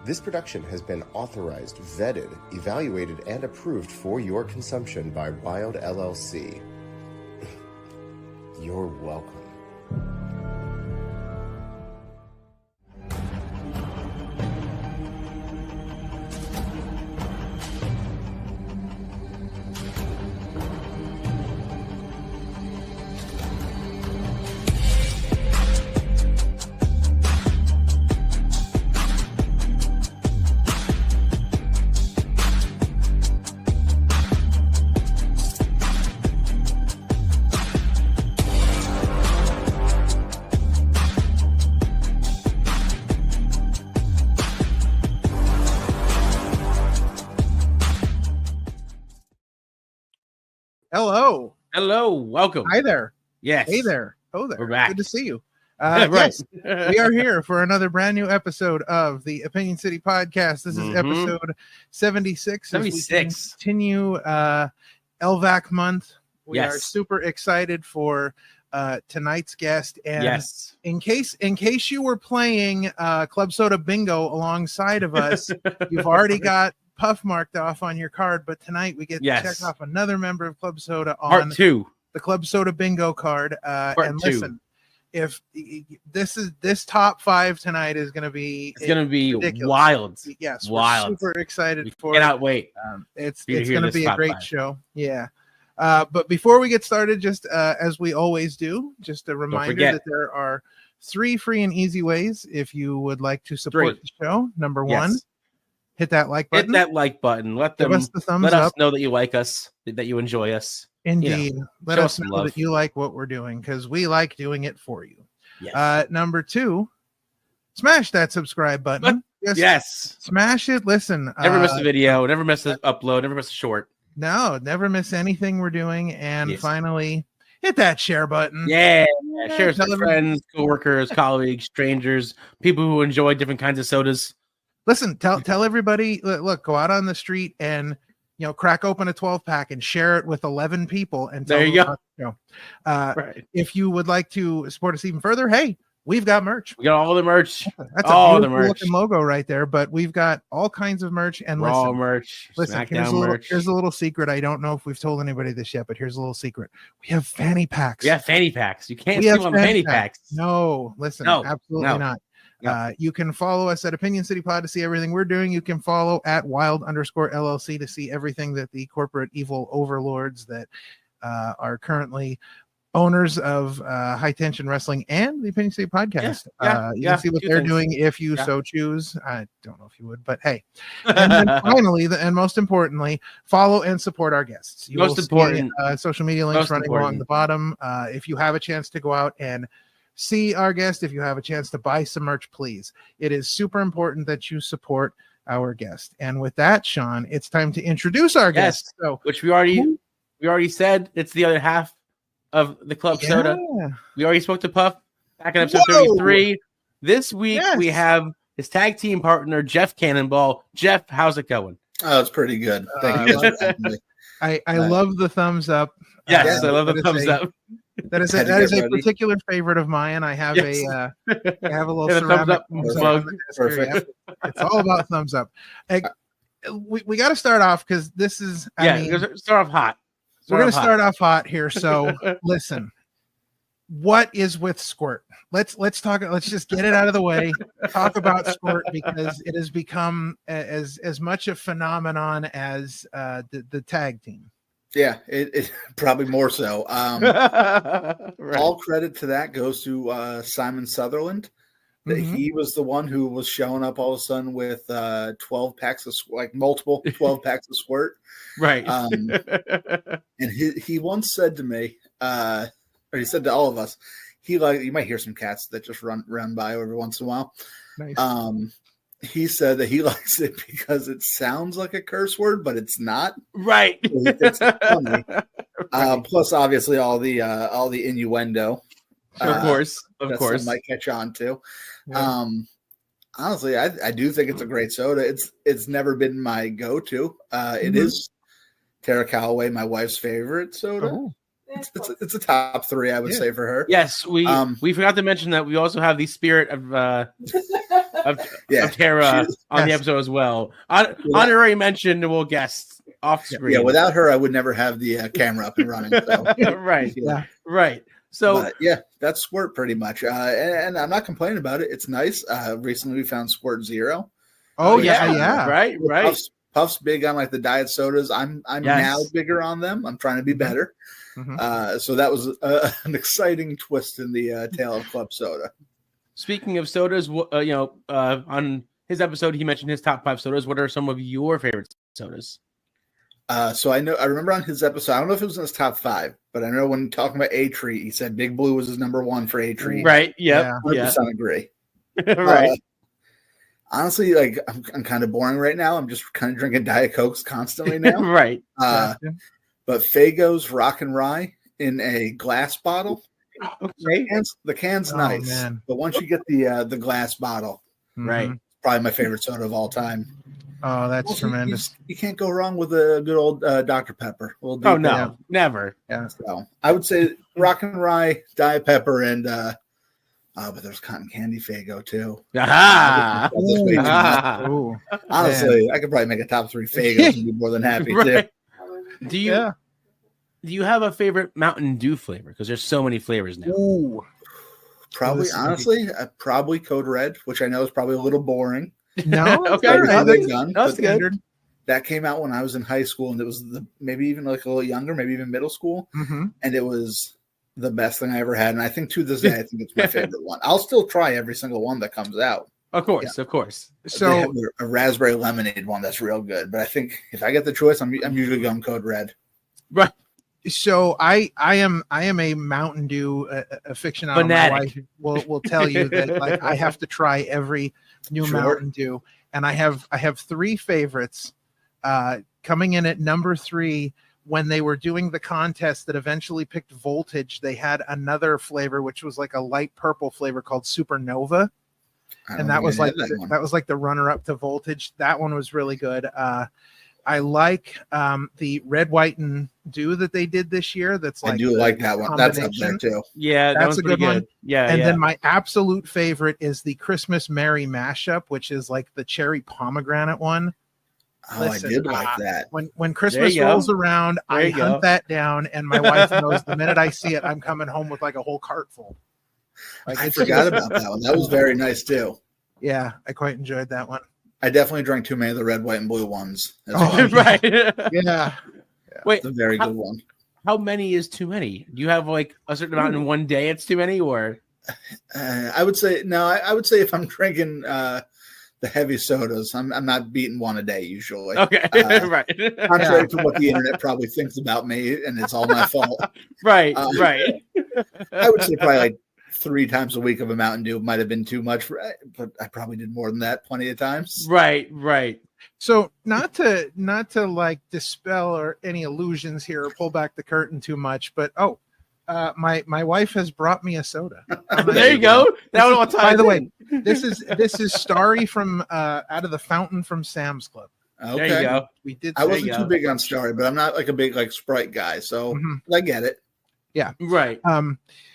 This production has been authorized, vetted, evaluated, and approved for your consumption by Wild LLC. You're welcome. Hello, welcome. Hi there. Yes. Hey there. Oh there. We're back. Good to see you. Right. Yes, we are here for another brand new episode of the Opinion City Podcast. This is episode 76. 76. Continue LVAC month. We Yes. are super excited for tonight's guest. And Yes. in case you were playing Club Soda Bingo alongside of us, you've already got Puff marked off on your card, but tonight we get to check off another member of Club Soda on Part 2. The Club Soda Bingo card. And 2. listen, if this top 5 tonight is going to be, it's going to be ridiculous. Wild. Yes, wild. We're super excited for cannot wait. It's going to be a great 5. show. Yeah. But before we get started, just as we always do, just a reminder that there are 3 free and easy ways if you would like to support the show. Number 1, hit that like button. Hit that like button. Let us know that you like us, that you enjoy us. Indeed. Let us know that you like what we're doing, because we like doing it for you. Yes. Number 2, smash that subscribe button. Yes. Smash it. Listen. Never miss a video. Never miss an upload. Never miss a short. No, never miss anything we're doing. And finally, hit that share button. Yeah. Share with friends, coworkers, colleagues, strangers, people who enjoy different kinds of sodas. Listen, tell everybody, look, go out on the street and, crack open a 12-pack and share it with 11 people. And there you go. Right. If you would like to support us even further, hey, we've got merch. We got all the merch. That's all the merch. Looking logo right there, but we've got all kinds of merch. And raw merch. Listen, here's a little secret. I don't know if we've told anybody this yet, but here's a little secret. We have fanny packs. Yeah, fanny packs. You can't steal on fanny packs. No, listen, absolutely not. You can follow us at Opinion City Pod to see everything we're doing. You can follow at Wild_LLC to see everything that the corporate evil overlords that are currently owners of High Tension Wrestling and the Opinion City Podcast. You can see what they're doing if you so choose. I don't know if you would, but hey. And then finally, and most importantly, follow and support our guests. You most important. Social media links running along the bottom. If you have a chance to go out and see our guest, if you have a chance to buy some merch, please. It is super important that you support our guest. And with that, Sean, it's time to introduce our guest. So, which we already said, it's the other half of the Club Soda. We already spoke to Puff back in episode 33. This week we have his tag team partner, Jeff Cannonball. Jeff, how's it going? Oh, it's pretty good. Thank you. I love the thumbs up. Yes, I love the thumbs up. That is a particular favorite of mine. I have a little ceramic mug. Perfect. It's all about thumbs up. We got to start off because this is start off hot. We're going to start off hot here. So listen, what is with Squirt? Let's talk. Let's just get it out of the way. Talk about Squirt because it has become as much a phenomenon as the tag team. Yeah, it probably more so. All credit to that goes to Simon Sutherland. He was the one who was showing up all of a sudden with 12 packs of multiple 12 packs of Squirt. Right. And he once said to me, or he said to all of us, you might hear some cats that just run by every once in a while. Nice. He said that he likes it because it sounds like a curse word, but it's not. Right. It's funny. Plus, obviously, all the innuendo. Of course. Some might catch on to. Yeah. Honestly, I do think it's a great soda. It's never been my go-to. It is Tara Calloway, my wife's favorite soda. it's a top 3, I would say, for her. Yes, we forgot to mention that we also have the spirit of Tara on the episode as well. Honorary mention to guests off screen. Yeah, without her, I would never have the camera up and running. So. Right. Yeah. Right. So that's Squirt pretty much. And I'm not complaining about it. It's nice. Recently we found Squirt Zero. Oh yeah. Right. Puff's big on like the diet sodas. I'm now bigger on them. I'm trying to be better. Mm-hmm. So that was an exciting twist in the tale of Club Soda. Speaking of sodas, on his episode, he mentioned his top 5 sodas. What are some of your favorite sodas? So I remember on his episode, I don't know if it was in his top 5, but I know when talking about A-Tree, he said Big Blue was his number 1 for A-Tree. Right. Yep. 100% agree. Right. Honestly, like I'm kind of boring right now. I'm just kind of drinking Diet Cokes constantly now. Right. But Faygo's Rock and Rye in a glass bottle. Okay. The can's nice, man. But once you get the glass bottle, right, probably my favorite soda of all time. Oh, that's tremendous. You can't go wrong with a good old Dr. Pepper. Never. Yeah. So I would say Rock and Rye, Diet Pepper, and but there's cotton candy Faygo too. Honestly, I could probably make a top 3 Faygos and be more than happy too. Do you have a favorite Mountain Dew flavor? Because there's so many flavors now. Ooh. Probably, honestly, probably Code Red, which I know is probably a little boring. No, okay, that's good. That came out when I was in high school, and it was maybe even like a little younger, maybe even middle school, and it was the best thing I ever had. And I think to this day, I think it's my favorite one. I'll still try every single one that comes out. Of course. So they have a raspberry lemonade one that's real good, but I think if I get the choice, I'm usually going Code Red. Right. So I am a Mountain Dew aficionado. Fanatic. My wife will tell you that like I have to try every new Mountain Dew, and I have 3 favorites. Coming in at number 3, when they were doing the contest that eventually picked Voltage, they had another flavor which was like a light purple flavor called Supernova, and that was like the runner up to Voltage. That one was really good. I like the Red, White, and Dew that they did this year. That's like I do like that one. That's up there too. Yeah, that's a good one. Yeah, and then my absolute favorite is the Christmas Merry mashup, which is like the cherry pomegranate one. Oh, listen, I did like that. When Christmas rolls around, I hunt that down, and my wife knows the minute I see it, I'm coming home with like a whole cart full. Like, I forgot about that one. That was very nice too. Yeah, I quite enjoyed that one. I definitely drank too many of the red, white, and blue ones. Right. Yeah. Wait, it's a very good one. How many is too many? Do you have like a certain amount in one day? It's too many, or? I would say no. I would say if I'm drinking the heavy sodas, I'm not beating one a day usually. Okay, right. Contrary to what the internet probably thinks about me, and it's all my fault. Right. I would say probably like 3 times a week of a Mountain Dew might have been too much, but I probably did more than that plenty of times. Right. So not to like dispel or any illusions here or pull back the curtain too much, but my wife has brought me a soda. There you go. By the way, this is Starry from out of the fountain from Sam's Club. Okay. There you go. I wasn't too big on Starry, but I'm not like a big like Sprite guy, so I get it. Yeah. Right.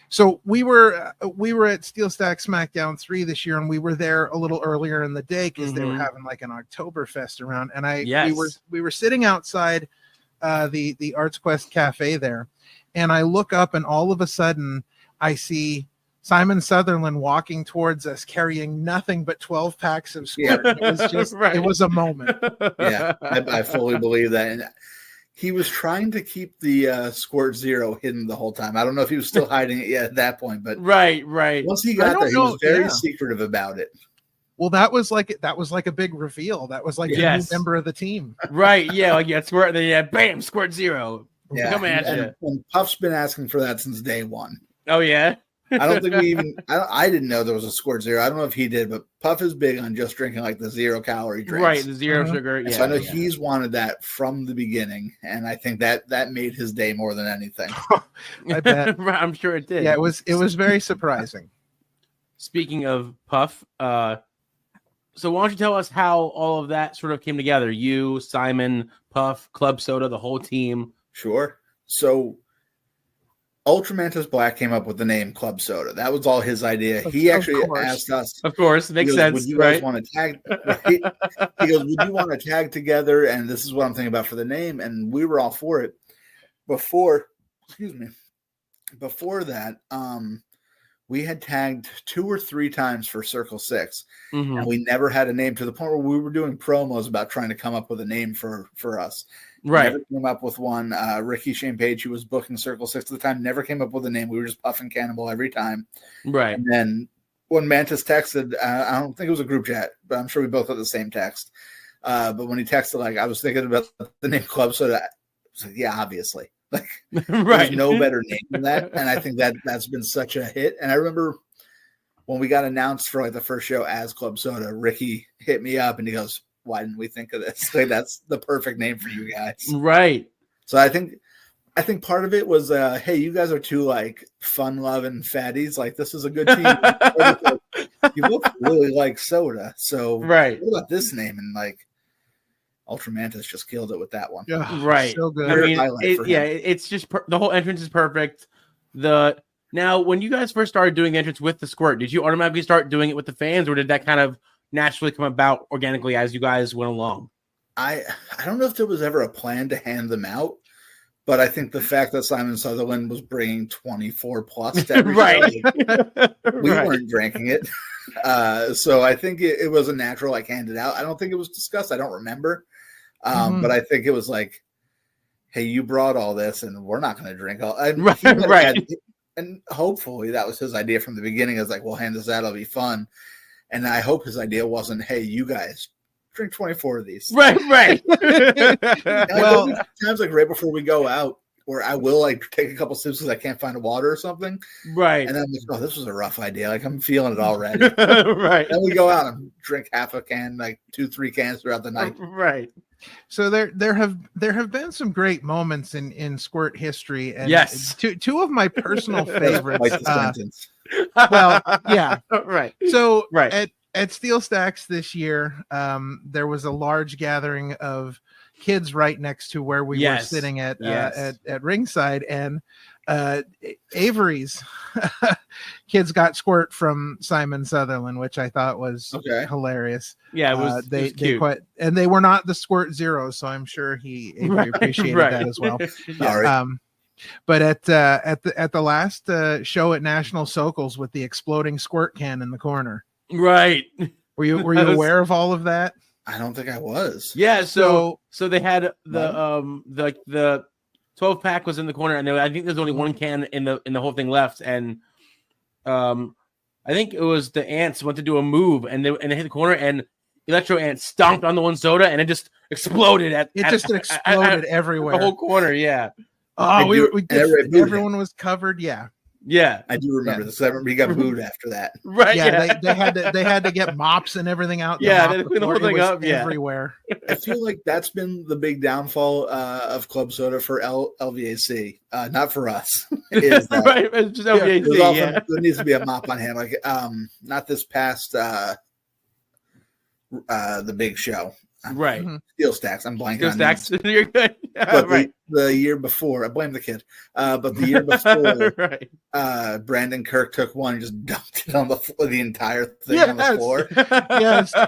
So we were at Steel Stack SmackDown 3 this year, and we were there a little earlier in the day because they were having like an Oktoberfest around. And we were sitting outside the Arts Quest Cafe there, and I look up, and all of a sudden I see Simon Sutherland walking towards us carrying nothing but 12 packs of Squirt. It was just it was a moment. Yeah, I fully believe that. And he was trying to keep the Squirt Zero hidden the whole time. I don't know if he was still hiding it yet at that point, but right. Once he got there, he was very secretive about it. Well, that was like a big reveal. That was like a new member of the team. Right. Yeah. Like Squirt. Then bam, Squirt Zero. Yeah. Come at you. And Puff's been asking for that since day one. Oh yeah. I don't think we even. I didn't know there was a Squirt Zero. I don't know if he did, but Puff is big on just drinking like the 0-calorie drinks. Right, the zero sugar. Yeah, so I know he's wanted that from the beginning, and I think that made his day more than anything. I bet. I'm sure it did. Yeah, it was very surprising. Speaking of Puff, so why don't you tell us how all of that sort of came together? You, Simon, Puff, Club Soda, the whole team. Sure. So Ultramantis Black came up with the name Club Soda. That was all his idea. He actually asked us. Of course, makes goes, sense. Would you guys want to tag? Right? He goes, would you want to tag together? And this is what I'm thinking about for the name. And we were all for it. Before that, we had tagged 2 or 3 times for Circle 6. Mm-hmm. And we never had a name to the point where we were doing promos about trying to come up with a name for us. Right. Never came up with one. Ricky Shane Page, who was booking Circle 6 at the time, never came up with a name. We were just puffing Cannonball every time. Right. And then when Mantis texted, I don't think it was a group chat, but I'm sure we both had the same text. But when he texted, like, I was thinking about the name Club Soda, I was like, yeah, obviously. Like, there's no better name than that. And I think that's been such a hit. And I remember when we got announced for like the first show as Club Soda, Ricky hit me up and he goes, why didn't we think of this? Like, that's the perfect name for you guys. Right. So I think part of it was, hey, you guys are 2 like fun-loving fatties. Like, this is a good team. You both really like soda. So right. What about this name? And like, Ultramantis just killed it with that one. Yeah, right. So good. I mean, it's just the whole entrance is perfect. Now, when you guys first started doing the entrance with the squirt, did you automatically start doing it with the fans, or did that kind of naturally come about organically as you guys went along? I don't know if there was ever a plan to hand them out, but I think the fact that Simon Sutherland was bringing 24 plus to every right. show, we weren't drinking it. So I think it was a natural, like, handed out. I don't think it was discussed. I don't remember. But I think it was like, hey, you brought all this and we're not going to drink all. Right. And hopefully that was his idea from the beginning. It's like, we'll hand this out. It'll be fun. And I hope his idea wasn't, hey, you guys drink 24 of these. Right. Well, times like right before we go out, where I will like take a couple sips because I can't find a water or something. Right. And then I'm like, oh, this was a rough idea. Like, I'm feeling it already. Right. Then we go out and drink half a can, like 2-3 cans throughout the night. Right. So there have been some great moments in squirt history, and yes, 2 of my personal favorites. Well, yeah, right. So at Steel Stacks this year, there was a large gathering of kids right next to where we were sitting at ringside, and Avery's kids got squirt from Simon Sutherland, which I thought was hilarious. Yeah, it was. They cute. quite, and they were not the squirt zeros, so I'm sure Avery appreciated that as well. But at the last show at National Sokals with the exploding squirt can in the corner, right? Were you aware of all of that? I don't think I was. Yeah, so they had the 12-pack was in the corner, and I think there's only one can in the whole thing left, and I think it was the ants went to do a move, and they hit the corner, and Electro Ant stomped on the one soda, and it just exploded exploded everywhere, the whole corner. Yeah. Oh, everyone was covered. Yeah. Yeah, I do remember this. I remember he got booed after that. Right. Yeah, they had to get mops and everything out. Yeah, they cleaned the whole thing up. Everywhere. I feel like that's been the big downfall of Club Soda for LVAC, not for us. Is that, right, it's just LVAC. There needs to be a mop on hand. Like, not this past the big show. Right. Steel Stacks. I'm blanking. Steel Stacks. You're good. But the year before, I blame the kid. But the year before, Brandon Kirk took one and just dumped it on the entire thing on the floor. Yes. I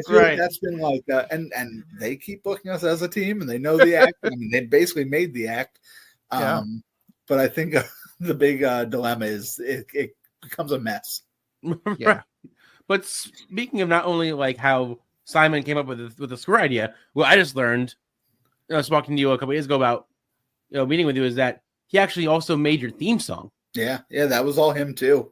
feel like that's been like, and they keep booking us as a team, and they know the act. I mean, they basically made the act. But I think the big dilemma is it becomes a mess. Yeah. Right. But speaking of not only like how Simon came up with the square idea. Well, I just learned, I was talking to you a couple days ago about, meeting with you, is that he actually also made your theme song. Yeah, that was all him too.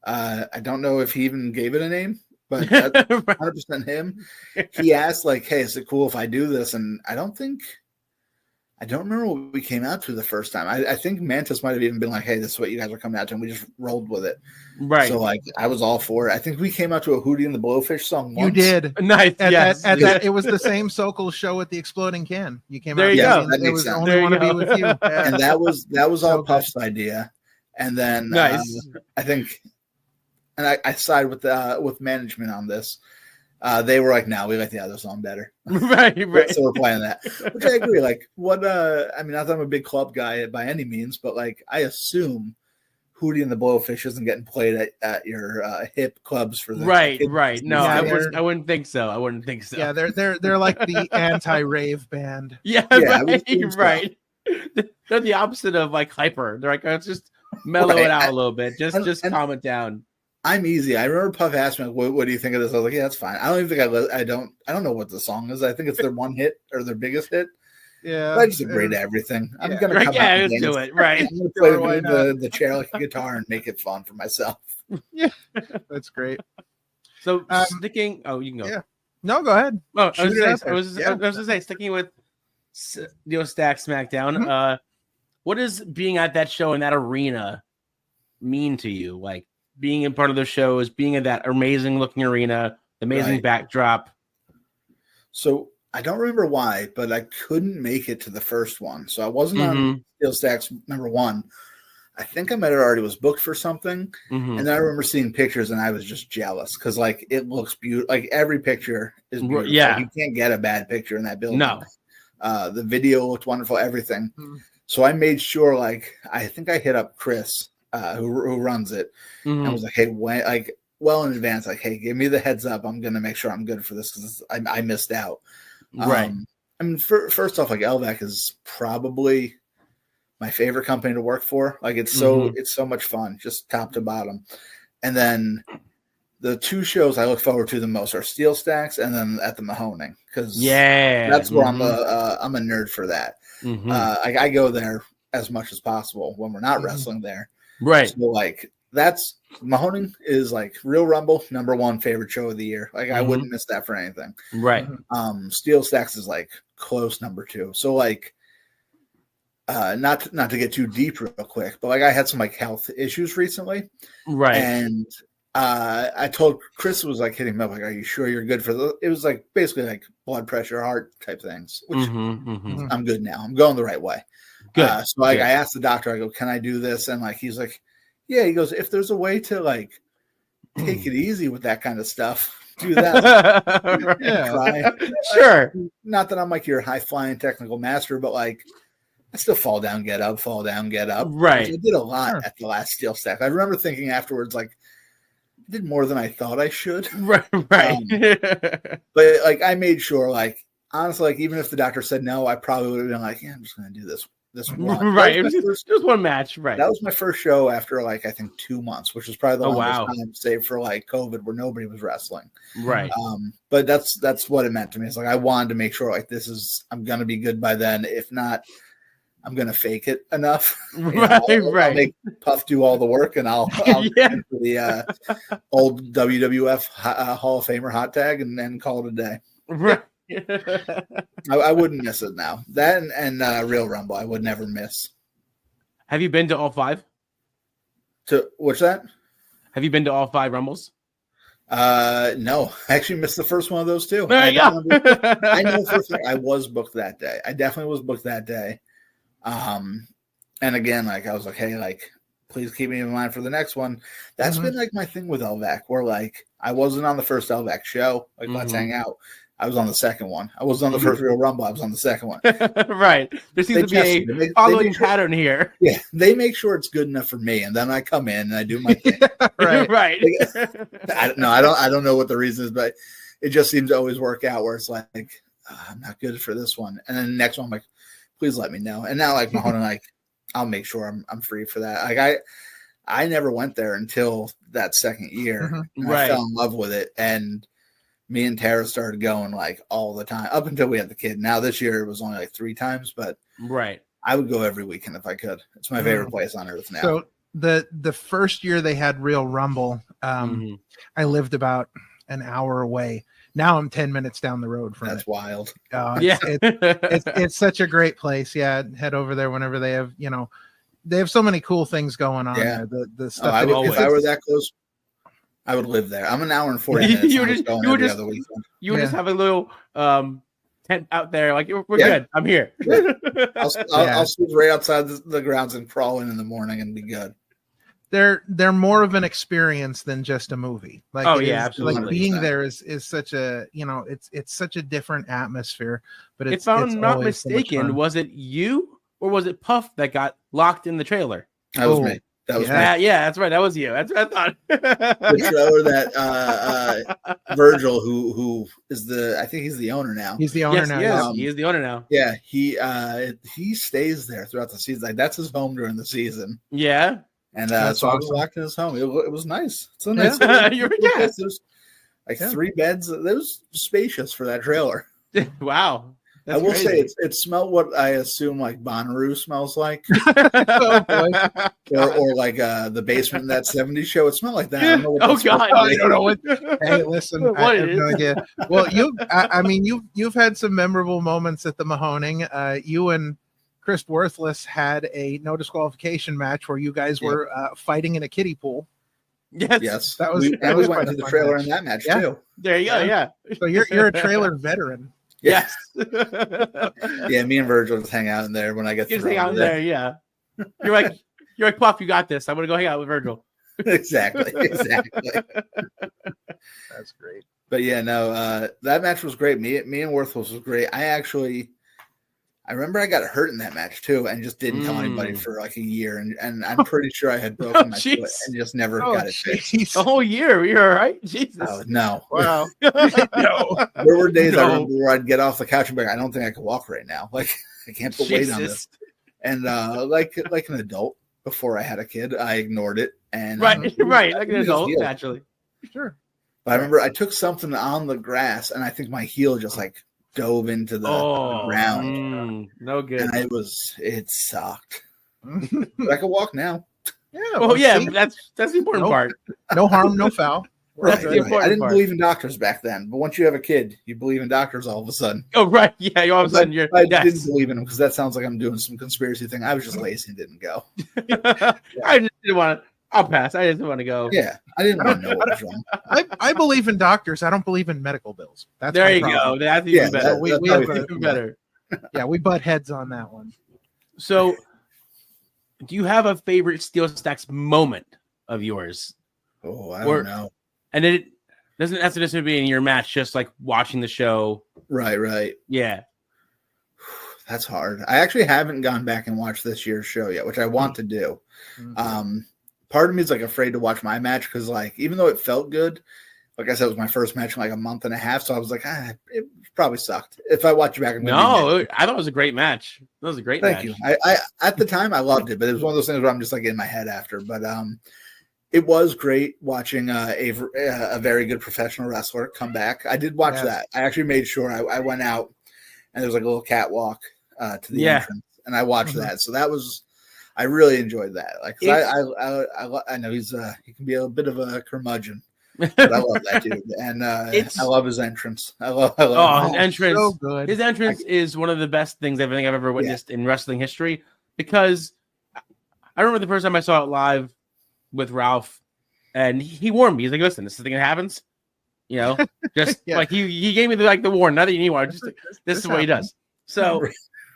I don't know if he even gave it a name, but that's 100% him. He asked, like, hey, is it cool if I do this? And I don't remember what we came out to the first time. I think Mantis might have even been like, hey, this is what you guys are coming out to, and we just rolled with it. Right. So, like, I was all for it. I think we came out to a Hootie and the Blowfish song once. You did. Nice. It was the same Sokol show at the Exploding Can. You came there out. You go. That makes sense. Only want to be with you. And that was all Puff's idea. And then nice. I think, and I side with management on this. They were like, "No, we like the other song better." Right. So we're playing that, which I agree. Like, what? I mean, not that I'm a big club guy by any means, but like, I assume Hootie and the Blowfish isn't getting played at your hip clubs for the right. No, Yeah, I wouldn't think so. I wouldn't think so. Yeah, they're like the anti-rave band. Yeah, right. They're the opposite of like hyper. They're like, let's just mellow it out a little bit. Just calm it down. I'm easy. I remember Puff asked me, what do you think of this? I was like, yeah, that's fine. I don't even think I don't know what the song is. I think it's their one hit or their biggest hit. Yeah. But I just agree to everything. I'm going to come out and do it. Right. I'm going to play the chair like a guitar and make it fun for myself. Yeah. That's great. So sticking, you can go. Yeah. No, go ahead. Oh, I was going to say, sticking with Stack SmackDown, what does being at that show in that arena mean to you? Like being in part of the shows, being in that amazing looking arena, amazing backdrop. So I don't remember why, but I couldn't make it to the first one. So I wasn't on Steel Stacks number 1. I think I might have already was booked for something. And then I remember seeing pictures and I was just jealous because like it looks beautiful. Like every picture is beautiful. Yeah. Like, you can't get a bad picture in that building. No. The video looked wonderful, everything. So I made sure, like, I think I hit up Chris, who runs it, and was like, hey, well in advance, like, hey, give me the heads up. I'm going to make sure I'm good for this because I missed out. Right. I mean, first off, like, LVAC is probably my favorite company to work for. Like, it's so much fun, just top to bottom. And then the 2 shows I look forward to the most are Steel Stacks and then at the Mahoning because that's where I'm a nerd for that. I go there as much as possible when we're not wrestling there. Right. So like that's Mahoning is like Real Rumble #1 favorite show of the year. Like I wouldn't miss that for anything. Right. Steel Stacks is like close number 2. So like not to get too deep real quick, but like I had some like health issues recently. Right. And I told Chris was like hitting me up like, are you sure you're good for it was like basically like blood pressure, heart type things, which I'm good now. I'm going the right way. Good. So like I asked the doctor, I go, can I do this? And like, he's like, yeah, he goes, if there's a way to like take it easy with that kind of stuff, do that. Try. Sure. Not that I'm like your high flying technical master, but like I still fall down, get up, fall down, get up. Right. I did a lot at the last Steel Stack. I remember thinking afterwards, like, I did more than I thought I should. Right. But like I made sure, like honestly, like even if the doctor said no, I probably would have been like, yeah, I'm just gonna do this one. Right. It was just one match. Right. That was my first show after like I think 2 months, which was probably the longest time save for like COVID where nobody was wrestling. Right. But that's what it meant to me. It's like I wanted to make sure like I'm gonna be good by then. If not, I'm going to fake it enough. I'll make Puff do all the work, and I'll get into the old WWF Hall of Famer hot tag and then call it a day. Right. I wouldn't miss it now. That and Real Rumble, I would never miss. Have you been to all 5? To what's that? Have you been to all 5 Rumbles? No, I actually missed the first one of those too. I know I was booked that day. I definitely was booked that day. And again, like I was like, hey, like, please keep me in mind for the next one. That's been like my thing with LVAC, where like I wasn't on the first LVAC show, like Let's Hang Out. I was on the second one. I wasn't on the first Real Rumble. I was on the second one. Right. There seems to be a following pattern here. Yeah, they make sure it's good enough for me, and then I come in and I do my thing. Right. Right. I don't know what the reason is, but it just seems to always work out where it's like I'm not good for this one, and then the next one I'm like, please let me know. And now like Mahoney, like I'll make sure I'm free for that. Like I never went there until that second year. I fell in love with it, and me and Tara started going like all the time up until we had the kid. Now this year it was only like 3 times, but I would go every weekend if I could. It's my favorite place on earth now. So the first year they had Real Rumble, I lived about an hour away. Now I'm 10 minutes down the road from it. That's wild. It's such a great place. Yeah, head over there whenever they have, they have so many cool things going on. Yeah. The stuff. If I were that close, I would live there. I'm an hour and 40 minutes. You would just have a little tent out there, like we're good. I'm here. I'll sleep right outside the grounds and crawl in the morning and be good. they're more of an experience than just a movie. Like, absolutely. Like being there is such a, it's such a different atmosphere. But if I'm not mistaken, was it you or was it Puff that got locked in the trailer? That was me. That was me. Yeah, that's right. That was you. That's what I thought. The trailer that Virgil, who is I think he's the owner now. He's the owner now. He is the owner now. Yeah, he stays there throughout the season. Like, that's his home during the season. Yeah. And so awesome. I was locked in his home. It was nice. It's a nice. There's like 3 beds. It was spacious for that trailer. Wow. That's I will say it smelled what I assume like Bonnaroo smells like, or like the basement in that '70s show. It smelled like that. I don't know what I don't know what. Hey, listen, I have no idea. Well, you've had some memorable moments at the Mahoning. You and Chris Worthless had a no disqualification match where you guys were fighting in a kiddie pool. Yes, that was. We went to the trailer in that match too. There you go. Yeah. So you're a trailer veteran. Yes. Yeah, me and Virgil just hang out in there when I get. You just hang out in there. Yeah. You're like Puff. You got this. I'm gonna go hang out with Virgil. Exactly. That's great. But yeah, no, that match was great. Me and Worthless was great. I remember I got hurt in that match too, and just didn't tell anybody for like a year. And I'm pretty sure I had broken my foot and just never got it fixed. A whole year, you're all right. Jesus. Oh, no. Wow. No. There were days I remember where I'd get off the couch and be like, I don't think I can walk right now. Like, I can't put weight on this. And like an adult before I had a kid, I ignored it. And right, like an adult, naturally. Sure. But I remember I took something on the grass, and I think my heel just like dove into the ground. No good. And it sucked. But I can walk now. Yeah. Well, that's the important part. No harm, no foul. Right. I didn't believe in doctors back then, but once you have a kid, you believe in doctors all of a sudden. Oh, right. Yeah, all of a sudden I didn't believe in them because that sounds like I'm doing some conspiracy thing. I was just lazy and didn't go. I just didn't want to. I'll pass. I just want to go. Yeah, I didn't want to know what was wrong. I believe in doctors. I don't believe in medical bills. That's there you go. That's even better. We have even better. Yeah, we butt heads on that one. So, do you have a favorite Steel Stacks moment of yours? Oh, I don't know. And it doesn't necessarily be in your match, just like watching the show. Right. Yeah. That's hard. I actually haven't gone back and watched this year's show yet, which I want to do. Mm-hmm. Part of me is like afraid to watch my match because, like, even though it felt good, like I said, it was my first match in like a month and a half, so I was like, it probably sucked. If I watch it back, I thought it was a great match. That was a great match. Thank you. I at the time I loved it, but it was one of those things where I'm just like in my head after. But it was great watching a very good professional wrestler come back. I did watch that. I actually made sure I went out and there was like a little catwalk to the entrance, and I watched that. So that was. I really enjoyed that. Like, I know he can be a bit of a curmudgeon, but I love that dude, and I love his entrance. I love his entrance. So good. His entrance is one of the best things I've ever witnessed in wrestling history. Because I remember the first time I saw it live with Ralph, and he warned me. He's like, "Listen, this is the thing that happens." You know, just like he gave me the warning. Not that you need one. Just this is what he does. So.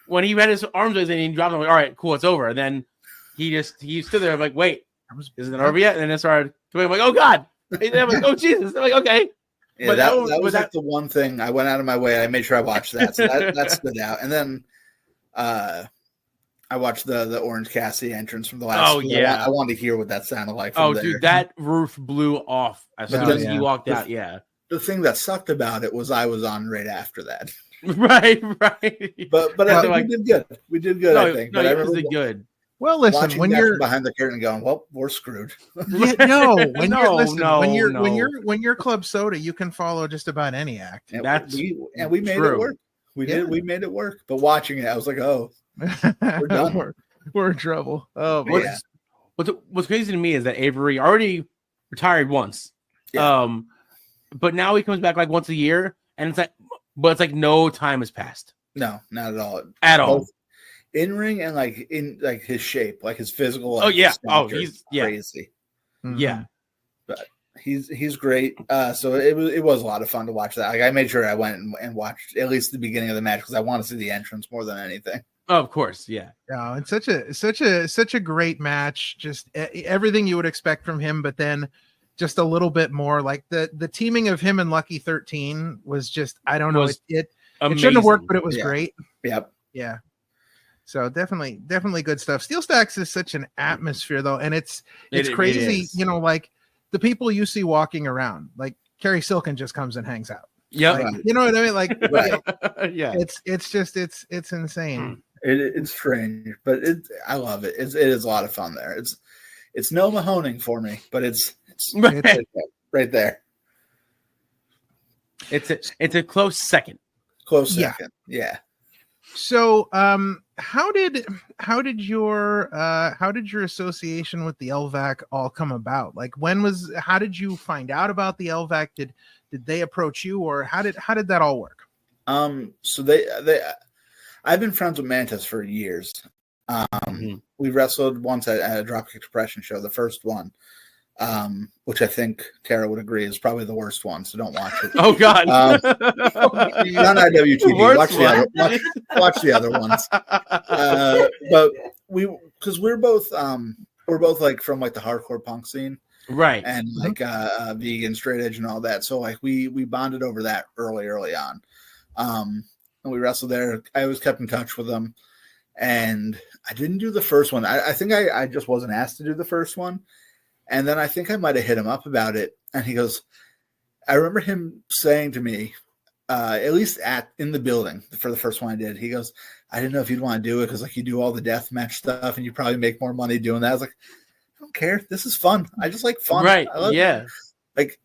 When he had his arms raised and he dropped them, I'm like, all right, cool, it's over. And then he stood there, I'm like, wait, isn't it over yet? And then it started doing, I'm like, oh God. And I'm like, oh Jesus. I'm like, okay. Yeah, but that was like the one thing I went out of my way. I made sure I watched that. So that stood out. And then I watched the Orange Cassidy entrance from the last. Oh, yeah. I wanted to hear what that sounded like. Dude, that roof blew off as soon as he walked out. Yeah. The thing that sucked about it was I was on right after that. Right. But I think we did good. We did good, I think. No, it was good. Well, listen, when you're behind the curtain going, well, we're screwed. When you're Club Soda, you can follow just about any act. And we made it work. We made it work. But watching it, I was like, oh, we're done. we're in trouble. Oh, what's crazy to me is that Avery already retired once. Yeah. But now he comes back like once a year, and it's like no time has passed. No, not at all. All. In ring and like in like his shape, like his physical. Like, he's crazy. Mm-hmm. Yeah, but he's great. So it was a lot of fun to watch that. Like I made sure I went and watched at least the beginning of the match because I want to see the entrance more than anything. Oh, of course, yeah. No, it's such a great match. Just everything you would expect from him, but then just a little bit more. Like the teaming of him and Lucky 13 was just, I don't know, it shouldn't have worked, but it was great. Yep. Yeah. So definitely good stuff. Steel Stacks is such an atmosphere though, and it's crazy. You know, like the people you see walking around, like Carrie Silkin just comes and hangs out. Yeah, like, you know what I mean. Like, right. Yeah, it's insane. It's strange, but I love it. It is a lot of fun there. It's no Mahoning for me, but it's right there. It's a close second. Close second, yeah. So, how did your association with the LVAC all come about? Like, how did you find out about the LVAC? Did they approach you, or how did that all work? So I've been friends with Mantis for years. We wrestled once at a Dropkick Depression show, the first one, which I think Tara would agree is probably the worst one, so don't watch it. Oh God! Not IWTV. Watch the other ones. But we're both like from like the hardcore punk scene, right? And like vegan, straight edge, and all that. So like we bonded over that early on. And we wrestled there. I always kept in touch with them, and I didn't do the first one. I think I just wasn't asked to do the first one. And then I think I might have hit him up about it. And he goes, I remember him saying to me, at least in the building for the first one I did, he goes, I didn't know if you'd want to do it because like you do all the deathmatch stuff and you probably make more money doing that. I was like, I don't care. This is fun. I just like fun. Right. I love yeah. It. Like,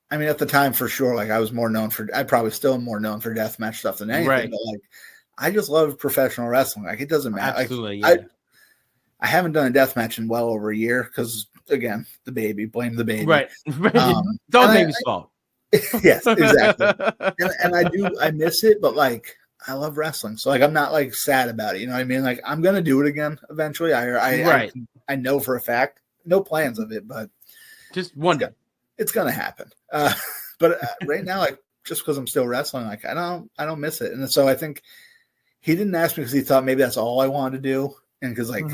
I mean, at the time for sure, like I probably still am more known for deathmatch stuff than anything. Right. But like, I just love professional wrestling. Like, it doesn't matter. Absolutely. Like, I haven't done a deathmatch in well over a year because, again, the baby, blame the baby. Right. Don't baby's fault. Yes, exactly. and I miss it, but like, I love wrestling. So like, I'm not like sad about it. You know what I mean? Like, I'm going to do it again eventually. I know for a fact, no plans of it, but just one day it's going to happen. But right now, like, just because I'm still wrestling, like I don't miss it. And so I think he didn't ask me because he thought maybe that's all I wanted to do. And because like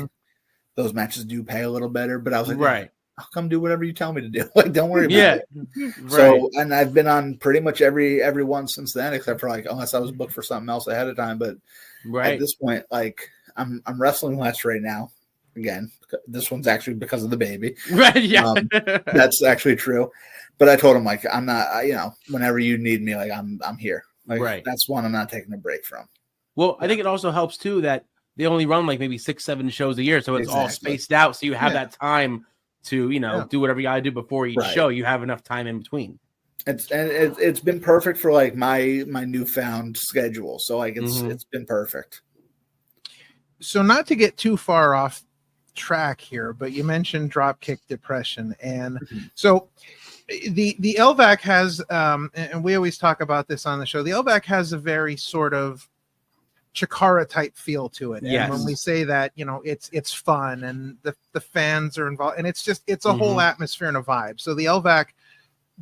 those matches do pay a little better, but I was like, right. I'll come do whatever you tell me to do. Like, don't worry about it. Right. So, and I've been on pretty much every one since then, except for like, unless I was booked for something else ahead of time. But at this point, like I'm wrestling less right now. Again, this one's actually because of the baby. Right. Yeah. That's actually true. But I told him like, I'm not, whenever you need me, like I'm here. Like, right. That's one I'm not taking a break from. Well, I think it also helps too that they only run like maybe 6-7 shows a year. So it's all spaced out. So you have that time to, do whatever you got to do before each show. You have enough time in between. It's been perfect for like my newfound schedule. So like it's been perfect. So not to get too far off track here, but you mentioned Dropkick Depression, and so the LVAC has and we always talk about this on the show. The LVAC has a very sort of Chikara type feel to it. And when we say that, it's fun and the fans are involved, and it's a whole atmosphere and a vibe. So the LVAC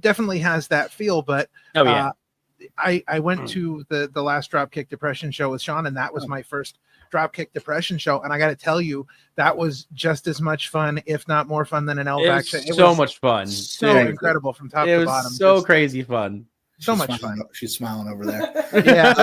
definitely has that feel, but I went to the last Dropkick Depression show with Sean, and that was my first Dropkick Depression show, and I got to tell you, that was just as much fun, if not more fun, than an LVAC show. It was much fun. So incredible from top to bottom. So crazy fun. So much fun. She's smiling over there. Yeah.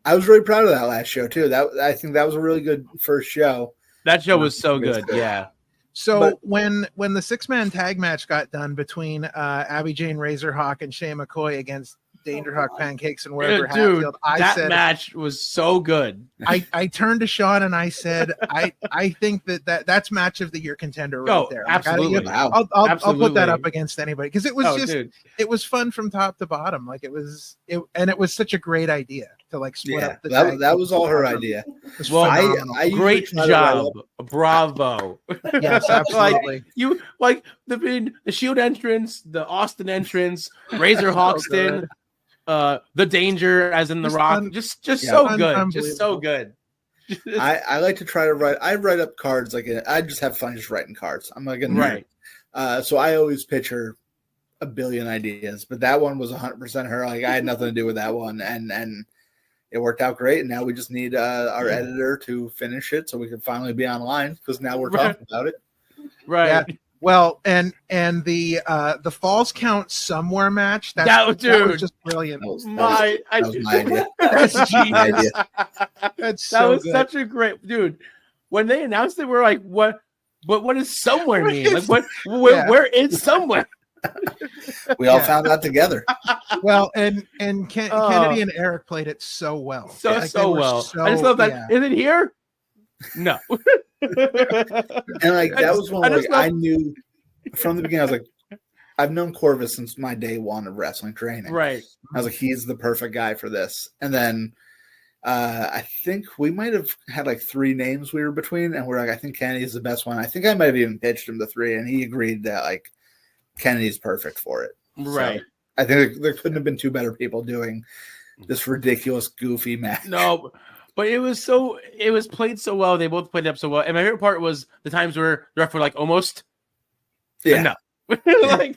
I was really proud of that last show too. I think that was a really good first show. That show was so good. Yeah. So when the 6-man tag match got done between Abby Jane Razorhawk and Shay McCoy against Danger Hawk Pancakes and wherever Hatfield, that match was so good. I turned to Sean and I said, I think that's match of the year contender right there. Absolutely. I'll put that up against anybody because it was it was fun from top to bottom. Like it was such a great idea to like split up the that was all her idea. Well, I great job. Bravo. Yes, absolutely. The Shield entrance, the Austin entrance, Razor Hawkston, the Danger as in the Rock, just so good. Just so good. I like to try to write up cards I just have fun just writing cards. I'm like a nerd. So I always picture a billion ideas, but that one was 100% her. Like I had nothing to do with that one, and it worked out great. And now we just need our editor to finish it so we can finally be online, because now we're talking about it. Right. Yeah. Well, and the Falls Count Somewhere match, that was just brilliant. That was my idea. That's genius. That's so that was good. such a great dude. When they announced it, we're like, what? But what does somewhere mean? Like, where is somewhere? We all found out together. Well, and Kennedy and Eric played it so well. So well. I just love that. Yeah. Is it here? No. And like that was one where I knew from the beginning. I was like, I've known Corvus since my day one of wrestling training. Right. I was like, he's the perfect guy for this. And then I think we might have had like 3 names we were between, and we're like, I think Kennedy's the best one. I think I might have even pitched him the 3, and he agreed that like Kennedy's perfect for it. Right. So I think there couldn't have been 2 better people doing this ridiculous, goofy match. No, but it was played so well. They both played it up so well. And my favorite part was the times where the ref were like, almost. Yeah. No. Like,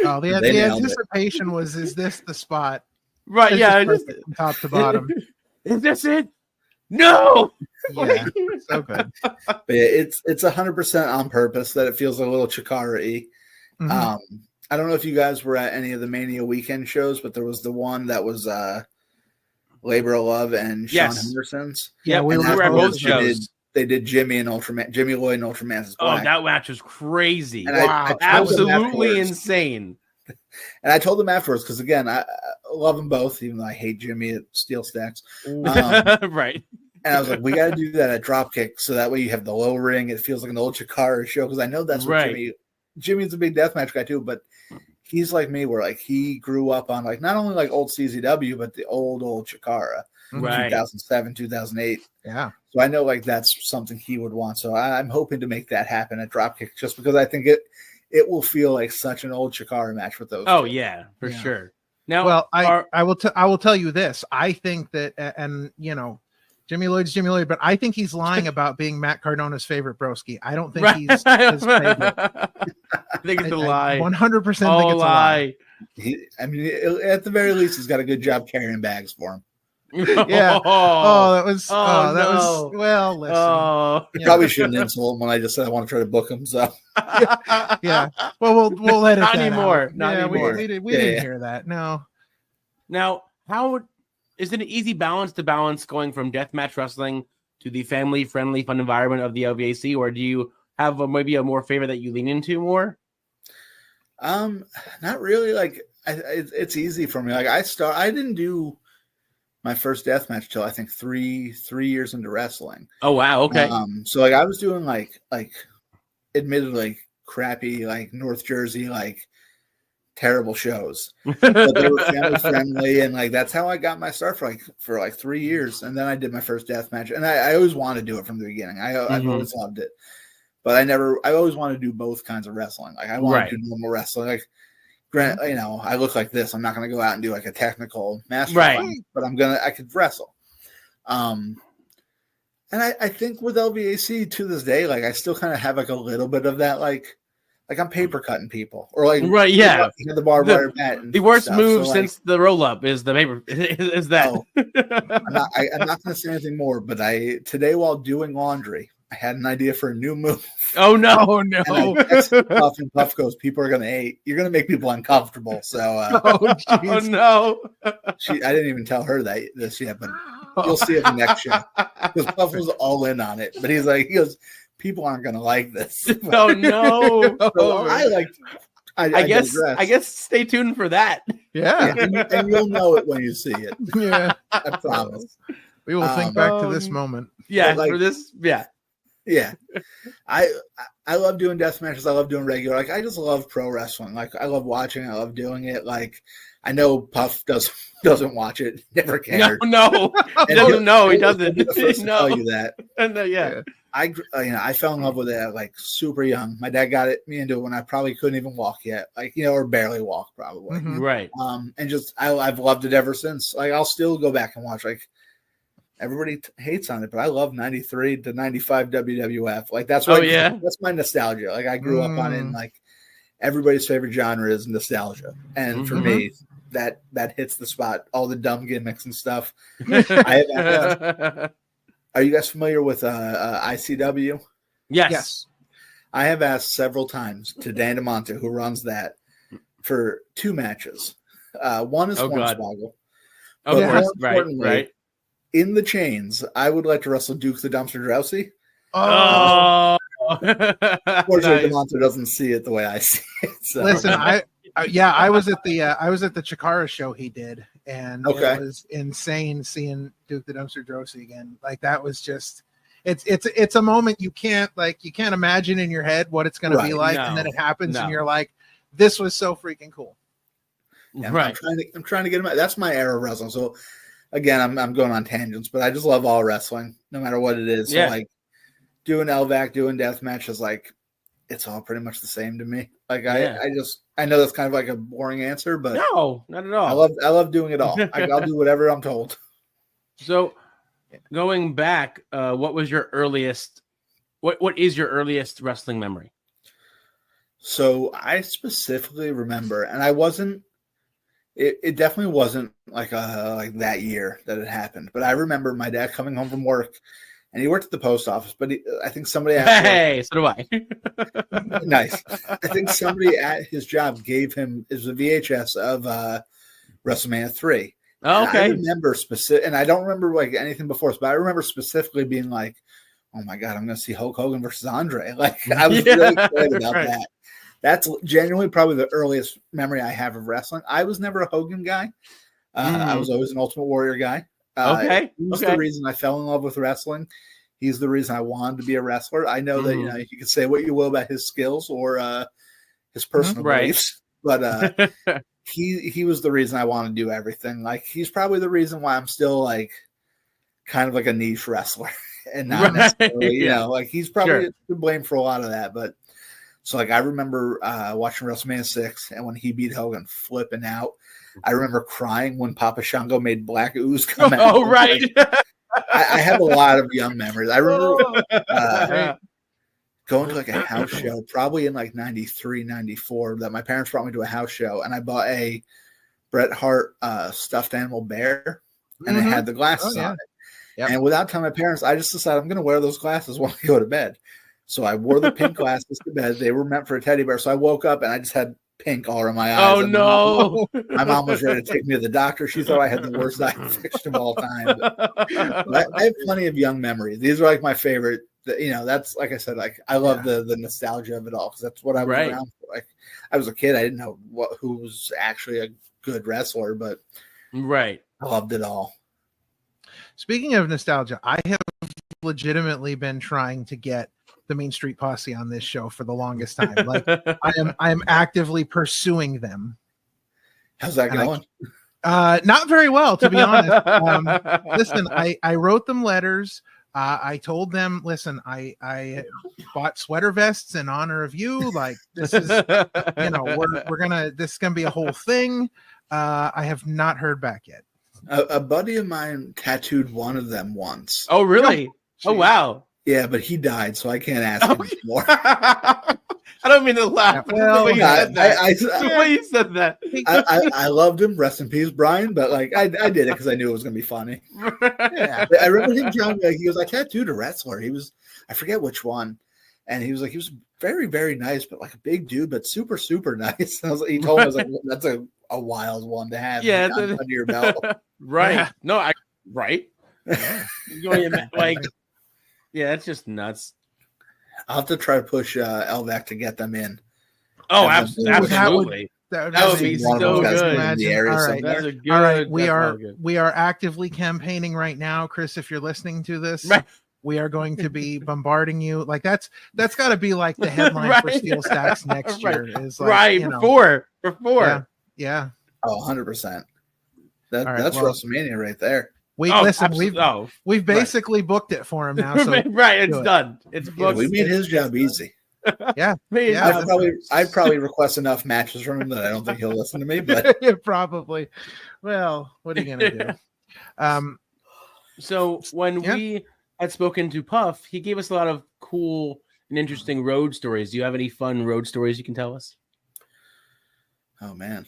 oh, the anticipation was, is this the spot? Right. Yeah. From top to bottom. Is this it? No. Yeah. So good. But yeah, it's 100% on purpose that it feels a little Chikara-y. Mm-hmm. I don't know if you guys were at any of the Mania weekend shows, but there was the one that was Labor of Love and Sean Henderson's. Yeah, we were at both shows. They did Jimmy and Jimmy Lloyd and Ultraman's Black. Oh, that match was crazy. And wow. Absolutely insane. And I told them afterwards, because again, I love them both, even though I hate Jimmy at Steel Stacks. Right. And I was like, we got to do that at Dropkick, so that way you have the low ring. It feels like an old Chikara show, because I know that's what Jimmy's a big deathmatch guy too, but he's like me, where like he grew up on like not only like old CZW, but the old Chikara, right? 2007, 2008. Yeah. So I know like that's something he would want. So I'm hoping to make that happen at Dropkick, just because I think it will feel like such an old Chikara match with those. Oh, yeah, for sure. Now, well, I will tell you this. I think that, and you know, Jimmy Lloyd's Jimmy Lloyd, but I think he's lying about being Matt Cardona's favorite broski. I don't think he's his favorite. I think it's a lie. 100% think it's a lie. I mean, at the very least, he's got a good job carrying bags for him. Yeah. Oh, that was. Oh, that was. Well, listen. Oh. Yeah. Probably shouldn't insult him when I just said I want to try to book him. So. Yeah. Well, we'll let it. Not anymore. Not anymore. We didn't hear that. No. Now, how is it an easy balance to balance going from deathmatch wrestling to the family-friendly, fun environment of the LVAC, or do you have maybe a more favorite that you lean into more? Not really. Like, it's easy for me. Like, I didn't do my first deathmatch till I think three years into wrestling. Oh wow, okay. So like I was doing like admittedly crappy like North Jersey like terrible shows, but they were family friendly, and like that's how I got my start for like 3 years, and then I did my first deathmatch, and I always wanted to do it from the beginning. I've always loved it, but I always wanted to do both kinds of wrestling. Like I wanted to do normal wrestling, like. Grant, you know, I look like this. I'm not going to go out and do like a technical master fight, but I could wrestle. And I think with LVAC to this day, like I still kind of have like a little bit of that, like I'm paper cutting people or like the barbed wire mat. The worst move since the roll up is the paper. Is that? Oh, I'm not going to say anything more. But today while doing laundry, I had an idea for a new move. Oh no! No! Puff and Puff goes. People are going to hate. You're going to make people uncomfortable. So, oh no! I didn't even tell her this yet, but you'll see it the next show. Because Puff was all in on it, but he goes, people aren't going to like this. Oh no! So I guess stay tuned for that. Yeah, and you'll know it when you see it. Yeah, I promise. We will think back to this moment. Yeah, for this. Yeah. Yeah, I love doing death matches. I love doing regular. Like I just love pro wrestling. Like I love watching. I love doing it. Like I know Puff doesn't watch it. Never cared. No, he doesn't. He doesn't. The first to tell you that. Yeah. I fell in love with it like super young. My dad got me into it when I probably couldn't even walk yet. Like or barely walk probably. Mm-hmm. Right. And just I've loved it ever since. Like I'll still go back and watch. Like. Everybody hates on it, but I love 93 to 95 WWF. Like that's what that's my nostalgia. Like I grew up on it, and like everybody's favorite genre is nostalgia. And for me, that hits the spot. All the dumb gimmicks and stuff. Are you guys familiar with ICW? Yes. I have asked several times to Dan DeMonte, who runs that, for 2 matches. One is Hornswoggle. Of course, right. In the chains, I would like to wrestle Duke the Dumpster Drowsy. Oh, Unfortunately, DeMonte doesn't see it the way I see it. So. Listen, I was at the Chikara show he did, and it was insane seeing Duke the Dumpster Drowsy again. Like that was just it's a moment you can't imagine in your head what it's going to be like, and then it happens, and you're like, this was so freaking cool. Yeah, I'm trying to get him. That's my era of wrestling. So again, I'm going on tangents, but I just love all wrestling, no matter what it is. So like doing LVAC, doing death matches, like it's all pretty much the same to me. Like I know that's kind of like a boring answer, but no, not at all. I love doing it all. I'll do whatever I'm told. So going back, what was your earliest? What is your earliest wrestling memory? So I specifically remember, and I wasn't. It definitely wasn't like that year that it happened, but I remember my dad coming home from work, and he worked at the post office. But I think somebody so do I. Nice. I think somebody at his job gave him a VHS of WrestleMania 3. Oh, okay. I remember and I don't remember like anything before, but I remember specifically being like, "Oh my god, I'm going to see Hulk Hogan versus Andre!" Like I was really excited about that. That's genuinely probably the earliest memory I have of wrestling. I was never a Hogan guy. I was always an Ultimate Warrior guy. He's the reason I fell in love with wrestling. He's the reason I wanted to be a wrestler. I know that you can say what you will about his skills or his personal beliefs, but he was the reason I wanted to do everything. Like he's probably the reason why I'm still like kind of like a niche wrestler and not necessarily, like he's probably to blame for a lot of that, but. So, like, I remember watching WrestleMania 6, and when he beat Hogan, flipping out. I remember crying when Papa Shango made Black Ooze come out. Oh, right. I have a lot of young memories. I remember going to, like, a house show, probably in, like, 93, 94, that my parents brought me to a house show, and I bought a Bret Hart stuffed animal bear, and it had the glasses on it. Yep. And without telling my parents, I just decided I'm going to wear those glasses when I go to bed. So I wore the pink glasses to bed. They were meant for a teddy bear. So I woke up and I just had pink all over my eyes. Oh, no. My mom was ready to take me to the doctor. She thought I had the worst eye infection of all time. But I have plenty of young memories. These are like my favorite. That's like I said, like I love the nostalgia of it all because that's what I was around for. Like I was a kid. I didn't know who was actually a good wrestler, but I loved it all. Speaking of nostalgia, I have legitimately been trying to get the Main Street Posse on this show for the longest time. Like I am actively pursuing them. How's that going? Not very well, to be honest. Listen, I wrote them letters. I told them, listen, I bought sweater vests in honor of you. Like this is, this is gonna be a whole thing. I have not heard back yet. A buddy of mine tattooed one of them once. Oh, really? Oh, wow. Yeah, but he died, so I can't ask him anymore. I don't mean to laugh. Well, the way you said that. I loved him. Rest in peace, Brian. But like, I did it because I knew it was going to be funny. Yeah, I remember him telling me, like, he was like, I tattooed a wrestler. I forget which one. And he was very, very nice, but like a big dude, but super, super nice. He told me, I was like, well, that's a wild one to have under your belt. Right. No, right. Like, yeah, it's just nuts. I'll have to try to push LVAC to get them in. Oh, absolutely. That would be so good. All right. We are actively campaigning right now, Chris. If you're listening to this, we are going to be bombarding you. Like that's got to be like the headline for Steel Stacks next year. Is like, for four. Yeah. Oh, 100%. That's WrestleMania right there. We've basically booked it for him now. So it's done. It's booked. We made his job easy. Yeah. I'd probably request enough matches from him that I don't think he'll listen to me. But probably. Well, what are you gonna do? So when we had spoken to Puff, he gave us a lot of cool and interesting road stories. Do you have any fun road stories you can tell us? Oh man.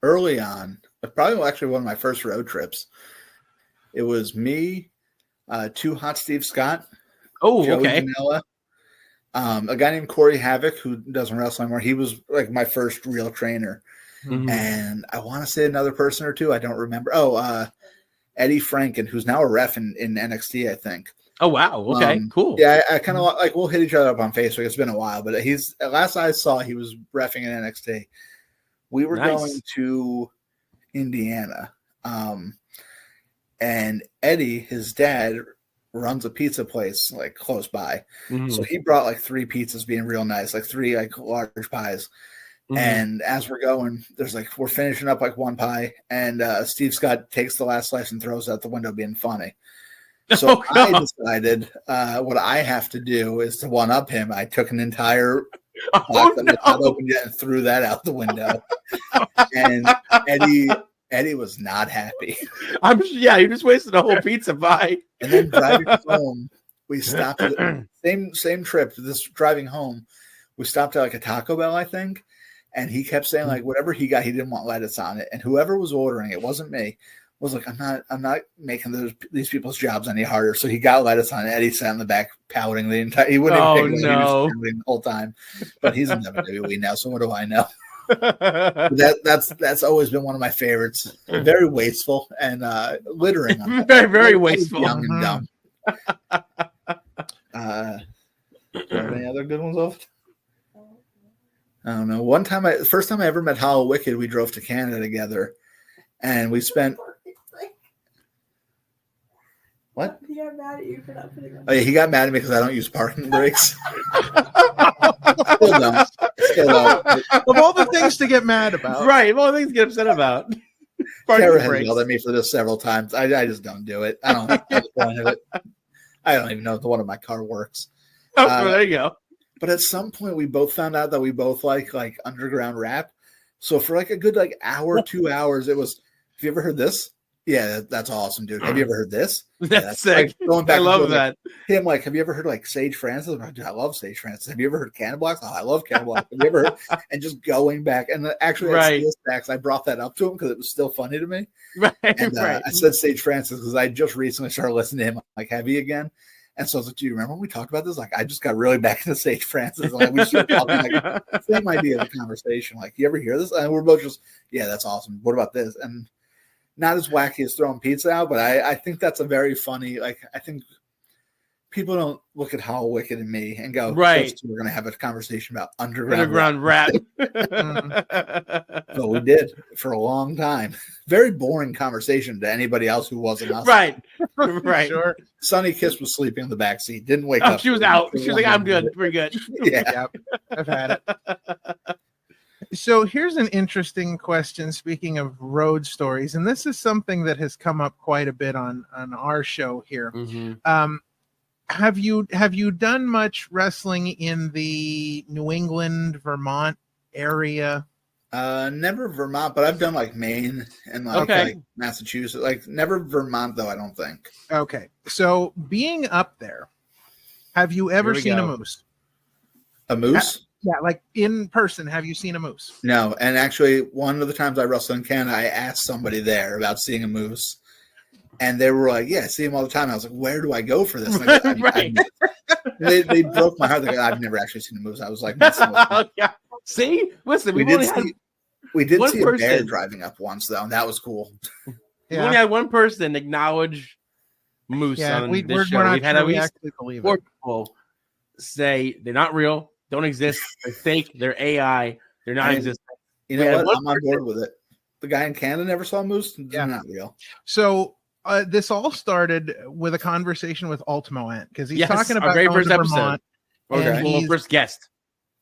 early on, probably actually one of my first road trips. It was me, two Hot Steve Scott, Joey okay, Janela, a guy named Corey Havoc who doesn't wrestle anymore. He was like my first real trainer, and I want to say another person or two. I don't remember. Eddie Franken, who's now a ref in NXT, I think. Oh wow! Okay, cool. Yeah, I kind of like we'll hit each other up on Facebook. It's been a while, but last I saw he was reffing in NXT. We were going to Indiana, and Eddie, his dad, runs a pizza place like close by. So he brought like 3 pizzas, being real nice, like 3 like large pies. And as we're going, we're finishing up like 1 pie, and Steve Scott takes the last slice and throws it out the window, being funny. So I decided what I have to do is to one up him. I took an entire box that was not open yet and threw that out the window. And Eddie was not happy. You just wasted a whole pizza pie. And then driving home, we stopped at same trip. This driving home, we stopped at like a Taco Bell, I think. And he kept saying like whatever he got, he didn't want lettuce on it. And whoever was ordering, it wasn't me, was like, I'm not making these people's jobs any harder. So he got lettuce on it. Eddie sat in the back pouting the entire. He wouldn't even pick it. He was pouting the whole time. But he's in WWE now, so what do I know? That's always been one of my favorites. Very wasteful and littering. On very, very wasteful. Young and dumb. Do you have any other good ones left? I don't know. First time I ever met Hollow Wicked, we drove to Canada together, and we spent. What? He got mad at you for not putting on. Oh yeah, he got mad at me because I don't use parking brakes. Still don't. Of all the things to get mad about, right? Of all the things to get upset about. Sarah has yelled at me for this several times. I just don't do it. I don't know the point of it. I don't even know if the one in my car works. There you go. But at some point, we both found out that we both like underground rap. So for like a good hour, 2 hours, it was. Have you ever heard this? Yeah, that's awesome, dude. Have you ever heard this? That's sick. Like going back. I love that. Him, like, have you ever heard like Sage Francis? I'm like, dude, I love Sage Francis. Have you ever heard Cannonball? Oh, I love Cannonball. Have you ever heard? And just going back, and actually, I brought that up to him because it was still funny to me. Right. And I said Sage Francis because I just recently started listening to him like heavy again. And so I was like, do you remember when we talked about this? Like, I just got really back into Sage Francis. Like, we started talking like same idea of the conversation. Like, you ever hear this? And we're both just, yeah, that's awesome. What about this? And not as wacky as throwing pizza out, but I think that's a very funny, like, I think people don't look at How Wicked and me and go, right, we're going to have a conversation about underground rap. So we did for a long time. Very boring conversation to anybody else who wasn't us. Right. Right. Sure. Sunny Kiss was sleeping in the back seat. Didn't wake up. She was out. She was like, I'm good. We're good. Yeah. I've had it. So here's an interesting question. Speaking of road stories, and this is something that has come up quite a bit on our show here. Mm-hmm. Have you done much wrestling in the New England, Vermont area? Never Vermont, but I've done like Maine and like Massachusetts. Like never Vermont though, I don't think. Okay. So being up there, have you ever seen a moose? A moose? Yeah, like in person, have you seen a moose? No, and actually one of the times I wrestled in Canada, I asked somebody there about seeing a moose. And they were like, yeah, I see him all the time. I was like, where do I go for this? And they broke my heart. Like, I've never actually seen a moose. I was like, yeah. See? Listen, we did see a bear driving up once, though, and that was cool. We only had one person acknowledge moose on this show. We've had at least 4 people say they're not real, don't exist, they're fake, they're AI, they're not existent. You know what? I'm on board with it. The guy in Canada never saw a moose. They're not real. So this all started with a conversation with Ultimo Ant because he's talking about our first Vermont. Okay, first guest.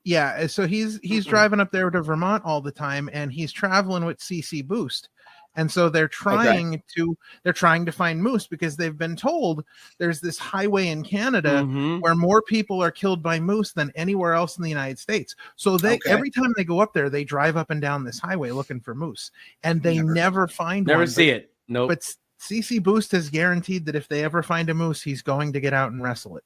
Yeah, so he's driving up there to Vermont all the time, and he's traveling with CC Boost, and so they're trying to find moose because they've been told there's this highway in Canada where more people are killed by moose than anywhere else in the United States. So every time they go up there, they drive up and down this highway looking for moose, and they never find one. Never see it. Nope. But CC Boost has guaranteed that if they ever find a moose, he's going to get out and wrestle it.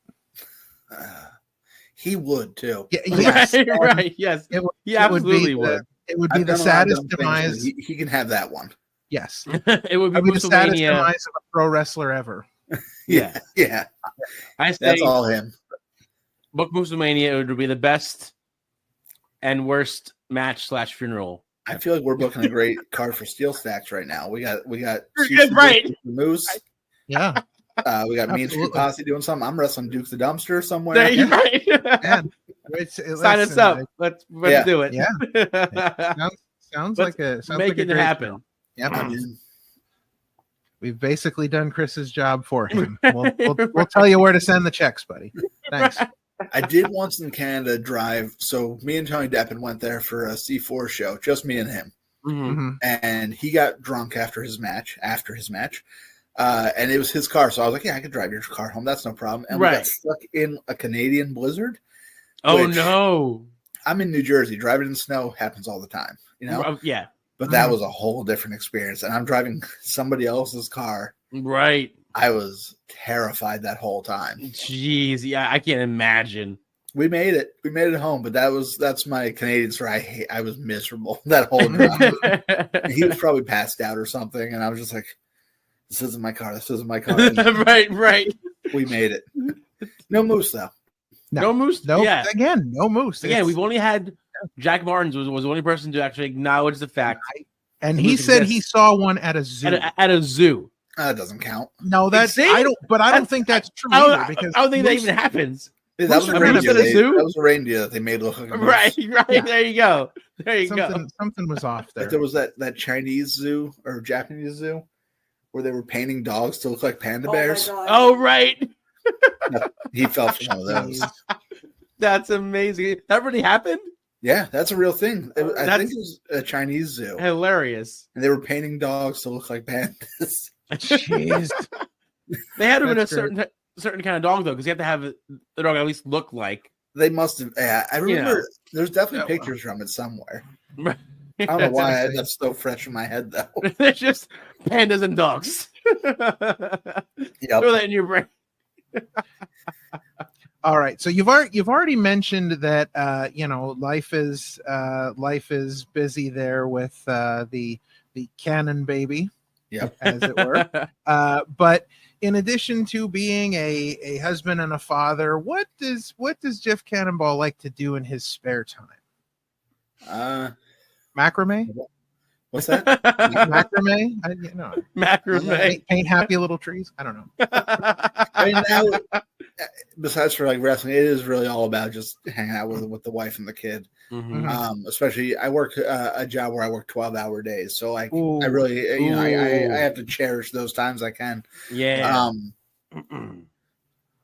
He would too. Yeah, yes. Right. Yes. He absolutely would. It would be the saddest demise. He can have that one. Yes. It would be the saddest demise of a pro wrestler ever. Yeah. I say that's all him. Book Musselmania, it would be the best and worst match / funeral. I feel like we're booking a great card for Steel Stacks right now. We got right. Moose. Yeah. We got me and Street Posse doing something. I'm wrestling Duke the Dumpster somewhere. There you right. Sign us up. Let's do it. Yeah. Sounds like make it happen. Yeah. We've basically done Chris's job for him. We'll tell you where to send the checks, buddy. Thanks. I did once in Canada drive. So me and Tony Deppen went there for a C4 show, just me and him. Mm-hmm. And he got drunk after his match. And it was his car. So I was like, yeah, I could drive your car home. That's no problem. And we got stuck in a Canadian blizzard. Oh, no. I'm in New Jersey. Driving in snow happens all the time, you know? Yeah. But that was a whole different experience. And I'm driving somebody else's car. Right. I was terrified that whole time. Jeez. Yeah, I can't imagine. We made it. We made it home. But that's my Canadian story. I was miserable that whole drive. He was probably passed out or something. And I was just like, this isn't my car. This isn't my car. Right. We made it. No moose, though. No moose? No. Yeah. Again, no moose. Again, we've only had Jack Martins was the only person to actually acknowledge the fact. And he said he saw one at a zoo. At a zoo. That doesn't count. No, I don't think that's true either. Because I don't think that even happens. Yeah, that was a reindeer. That was a reindeer that they made look like a moose. Right. Yeah. There you go. Something was off there. Like there was that Chinese zoo or Japanese zoo where they were painting dogs to look like panda bears. Oh, right. No, he fell for one of those. That's amazing. That really happened? Yeah, that's a real thing. I think it was a Chinese zoo. Hilarious. And they were painting dogs to look like pandas. Jeez. They had to have been a certain kind of dog, though, because you have to have the dog at least look like. They must have. Yeah, I remember there's definitely pictures from it somewhere. I don't know why that's so fresh in my head, though. They're just pandas and dogs. Yep. Throw that in your brain. All right, so you've already mentioned that life is busy there with the Cannon baby, as it were. But in addition to being a husband and a father, what does Jeff Cannonball like to do in his spare time? Macrame. What's that? Macrame? Macrame. Paint happy little trees. I don't know. I mean, now, besides for like wrestling, it is really all about just hanging out with the wife and the kid. Mm-hmm. Especially, I work a job where I work 12-hour days, so like I really, I have to cherish those times I can. Yeah.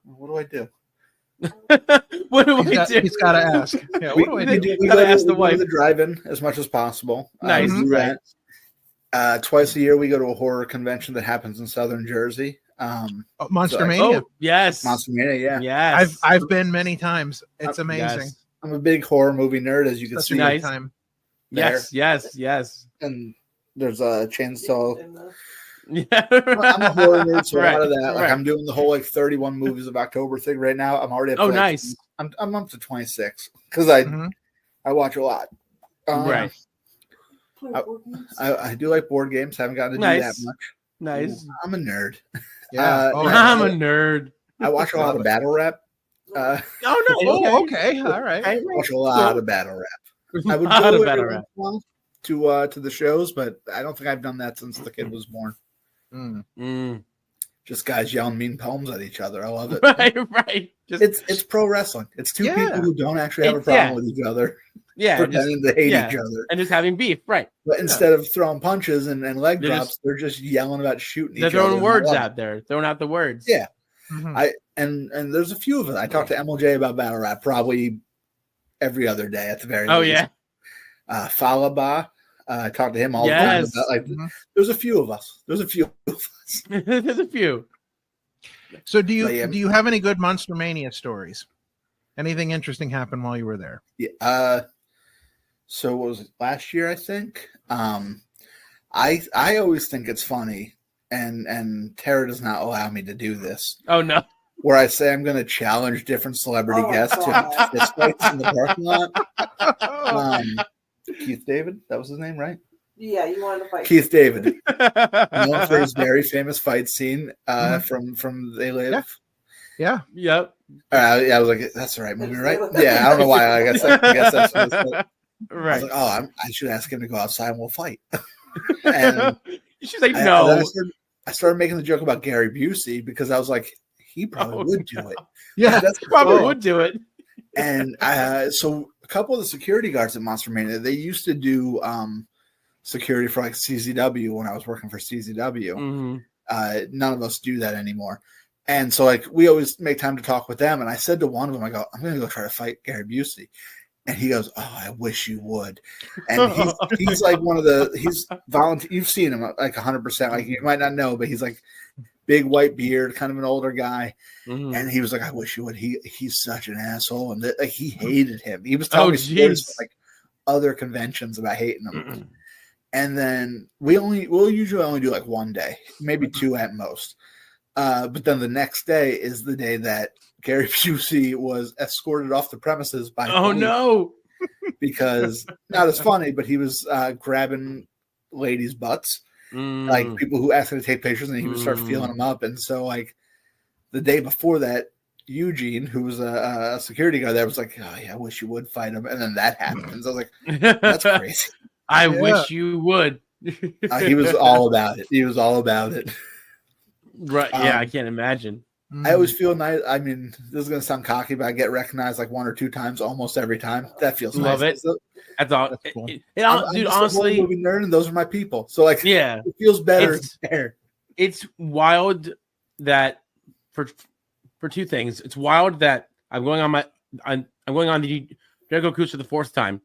What do I do? What do we do? He's got to ask. Yeah, what do I do? We gotta ask the wife. The drive-in as much as possible. Nice. Twice a year, we go to a horror convention that happens in Southern Jersey. Monster Mania. Yes. Monster Mania. Yeah. Yes. I've been many times. It's amazing. Yes. I'm a big horror movie nerd, as you can see. Nice. Time. Yes. And there's a chainsaw. Yeah. I'm a horror nerd, so a lot of that. Like I'm doing the whole 31 movies of October thing right now. I'm already up to nice. I'm up to 26 because I watch a lot. Right. I do like board games. Haven't gotten to do that much. Nice. I'm a nerd. Yeah. I'm a nerd. I watch a lot of battle rap. No. Okay. All right. I watch a lot of battle rap. I would go every once to the shows, but I don't think I've done that since the kid was born. Just guys yelling mean poems at each other. I love it. Right. It's pro wrestling. It's two people who don't actually have a problem with each other. Yeah. Pretending to hate each other. And just having beef. Right. But instead of throwing punches and leg drops, they're just yelling about shooting each other. They're throwing words out there. Throwing out the words. Yeah. And there's a few of it. I talk to MLJ about battle rap probably every other day at the very least. Yeah. Falaba. I talk to him all the time about there's a few of us. There's a few. So do you have any good Monster Mania stories? Anything interesting happened while you were there? Yeah. So what was it, last year, I think? I always think it's funny, and Tara does not allow me to do this. Oh no. Where I say I'm going to challenge different celebrity guests to fist fights in the parking lot. Keith David. That was his name, right? Yeah, you wanted to fight Keith David. Known for his very famous fight scene from They Live. Yeah. Yep. I was like, that's the right movie, right? Yeah, I don't know why. I guess that's what it's right. I was like, I should ask him to go outside and we'll fight. And she's like, no. I started making the joke about Gary Busey because I was like, he probably would do it. Yeah, that's probably would do it. And so a couple of the security guards at Monster Mania, they used to do security for like CZW when I was working for CZW. Mm-hmm. None of us do that anymore. And so like we always make time to talk with them. And I said to one of them, I go, I'm going to go try to fight Gary Busey. And he goes, oh, I wish you would. And he's like he's volunteer. You've seen him like 100%. Like you might not know, but he's like big white beard, kind of an older guy. Mm-hmm. And he was like, I wish you would. He's such an asshole. And like he hated him. He was telling me stories from, like other conventions about hating him. Mm-hmm. And then we'll usually only do like one day, maybe two at most. But then the next day is the day that Gary Busey was escorted off the premises by police. No, because not as funny, but he was grabbing ladies' butts, like people who asked him to take pictures, and he would start feeling them up. And so, like the day before that, Eugene, who was a security guard there, was like, "Oh yeah, I wish you would fight him." And then that happens. I was like, "That's crazy." I wish you would. He was all about it. He was all about it. Right? Yeah, I can't imagine. I always feel nice. I mean, this is going to sound cocky, but I get recognized like one or two times almost every time. That feels Love nice. it. That's all. That's cool. Dude, I'm honestly, a movie nerd, and those are my people. So like, yeah, it feels better. It's wild that for two things. It's wild that I'm going on the Jericho cruise for the fourth time,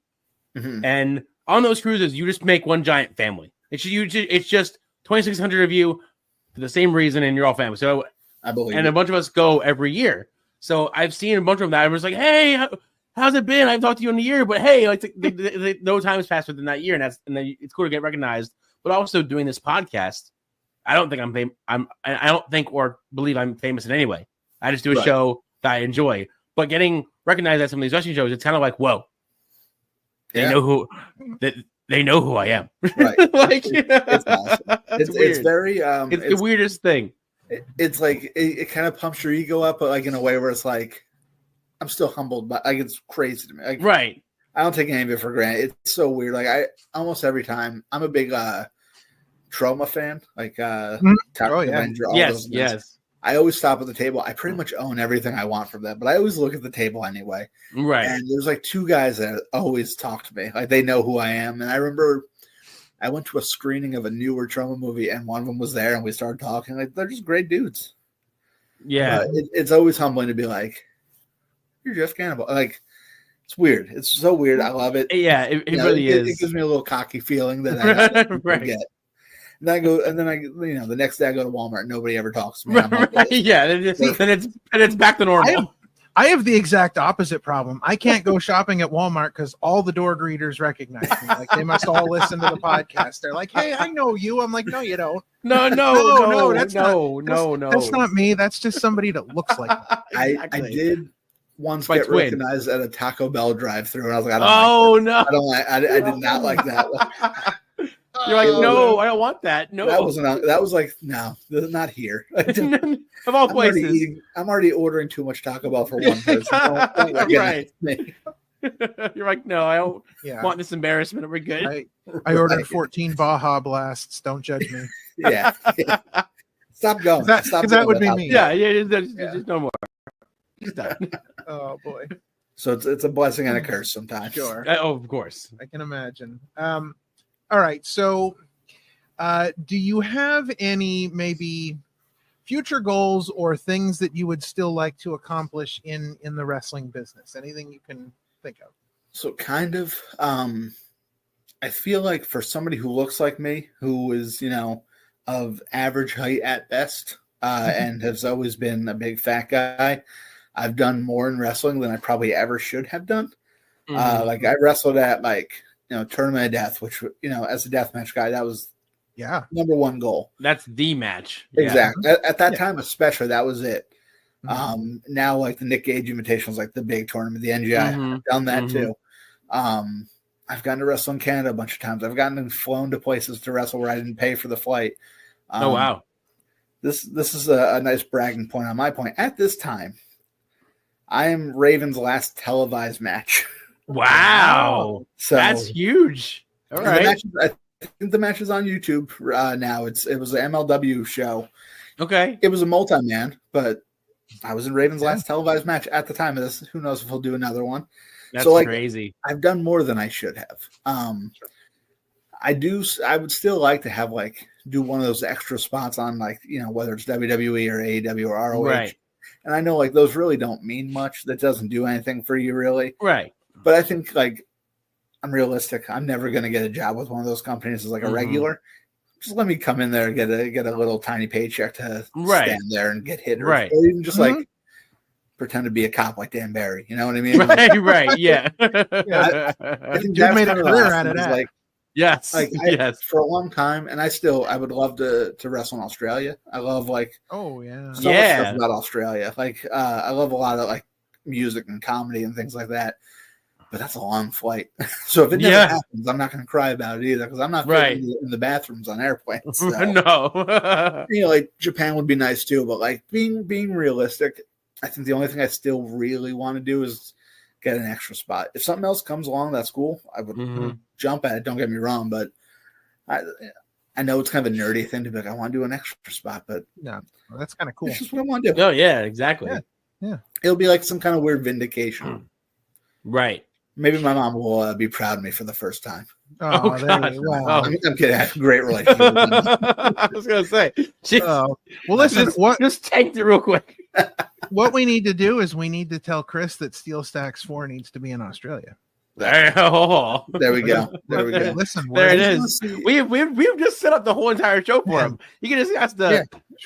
and on those cruises, you just make one giant family. It's just 2,600 of you for the same reason, and you're all family. So. I believe and a bunch of us go every year. So I've seen a bunch of them that I was like, hey, how's it been? I've talked to you in a year, but hey, like no time has passed within that year, and then it's cool to get recognized. But also doing this podcast, I don't think I don't think or believe I'm famous in any way. I just do a show that I enjoy. But getting recognized at some of these wrestling shows, it's kind of like, whoa, they know who I am. Right. Like it's awesome. It's very it's the weirdest thing. It's like it kind of pumps your ego up, but like in a way where it's like I'm still humbled, but like it's crazy to me. Like, right. I don't take any of it for granted. It's so weird. Like I almost every time I'm a big Trauma fan. Like Avenger, yes. I always stop at the table. I pretty much own everything I want from them, but I always look at the table anyway. Right. And there's like two guys that always talk to me. Like they know who I am. And I remember I went to a screening of a newer Trauma movie, and one of them was there, and we started talking. Like they're just great dudes. Yeah, it's always humbling to be like, "You're Jeff Cannonball." Like it's weird. It's so weird. I love it. Yeah, it really is. It gives me a little cocky feeling that I get. And I go, and then the next day I go to Walmart, and nobody ever talks to me. Right. Yeah, then it's back to normal. I have the exact opposite problem. I can't go shopping at Walmart because all the door greeters recognize me. Like they must all listen to the podcast. They're like, "Hey, I know you." I'm like, "No, you don't." No. That's not me. That's just somebody that looks like me. I did once get recognized at a Taco Bell drive-thru, and I was like, I did not like that. You're like, no, I don't want that. No, that was like, no, not here. Of all places, I'm already ordering too much Taco Bell for one person. Don't right. You're like, no, I don't want this embarrassment. We're good. I ordered 14 Baja Blasts. Don't judge me. Yeah. Stop going. That would be me. Yeah. Just no more. Just done. Oh boy. So it's a blessing and a curse sometimes. Sure. Of course. I can imagine. All right. So, do you have any maybe future goals or things that you would still like to accomplish in the wrestling business? Anything you can think of? So kind of, I feel like for somebody who looks like me, who is, of average height at best, and has always been a big fat guy, I've done more in wrestling than I probably ever should have done. Like I wrestled at Tournament of Death, which, as a deathmatch guy, that was number one goal. That's the match. Exactly. Yeah. At that time, especially, that was it. Now, like the Nick Gage Invitational is like the big tournament, the NGI. I've done that too. I've gotten to wrestle in Canada a bunch of times. I've gotten flown to places to wrestle where I didn't pay for the flight. Oh wow! This is a nice bragging point on my point. At this time, I am Raven's last televised match. Wow, so that's huge. All right, I think the match is on YouTube now. It was an MLW show. Okay, it was a multi-man, but I was in Raven's last televised match at the time of this. Who knows if he'll do another one? That's crazy. I've done more than I should have. I would still like to have do one of those extra spots on whether it's WWE or AEW or ROH. Right. And I know those really don't mean much. That doesn't do anything for you really. Right. But I think I'm realistic. I'm never going to get a job with one of those companies as a regular. Just let me come in there and get a little tiny paycheck to stand there and get hit, or even just pretend to be a cop like Dan Barry. You know what I mean? Right. Yeah. I think you made a career out of that. Yes. Yes. For a long time, and I would love to wrestle in Australia. I love stuff about Australia. I love a lot of music and comedy and things like that. But that's a long flight. So if it never happens, I'm not going to cry about it either, because I'm not in the bathrooms on airplanes. So. No. Japan would be nice too, but being realistic, I think the only thing I still really want to do is get an extra spot. If something else comes along, that's cool. I would jump at it. Don't get me wrong, but I know it's kind of a nerdy thing to be I want to do an extra spot, but that's kind of cool. It's just what I want to do. Oh yeah, exactly. Yeah. It'll be some kind of weird vindication. Right. Maybe my mom will be proud of me for the first time. Oh God! Wow. I'm kidding. I have a great relationship with them. I was gonna say. Well, listen. Just tanked it real quick. What we need to do is we need to tell Chris that Steel Stacks 4 needs to be in Australia. There we go. Listen, there it is. We've just set up the whole entire show for him. You can just ask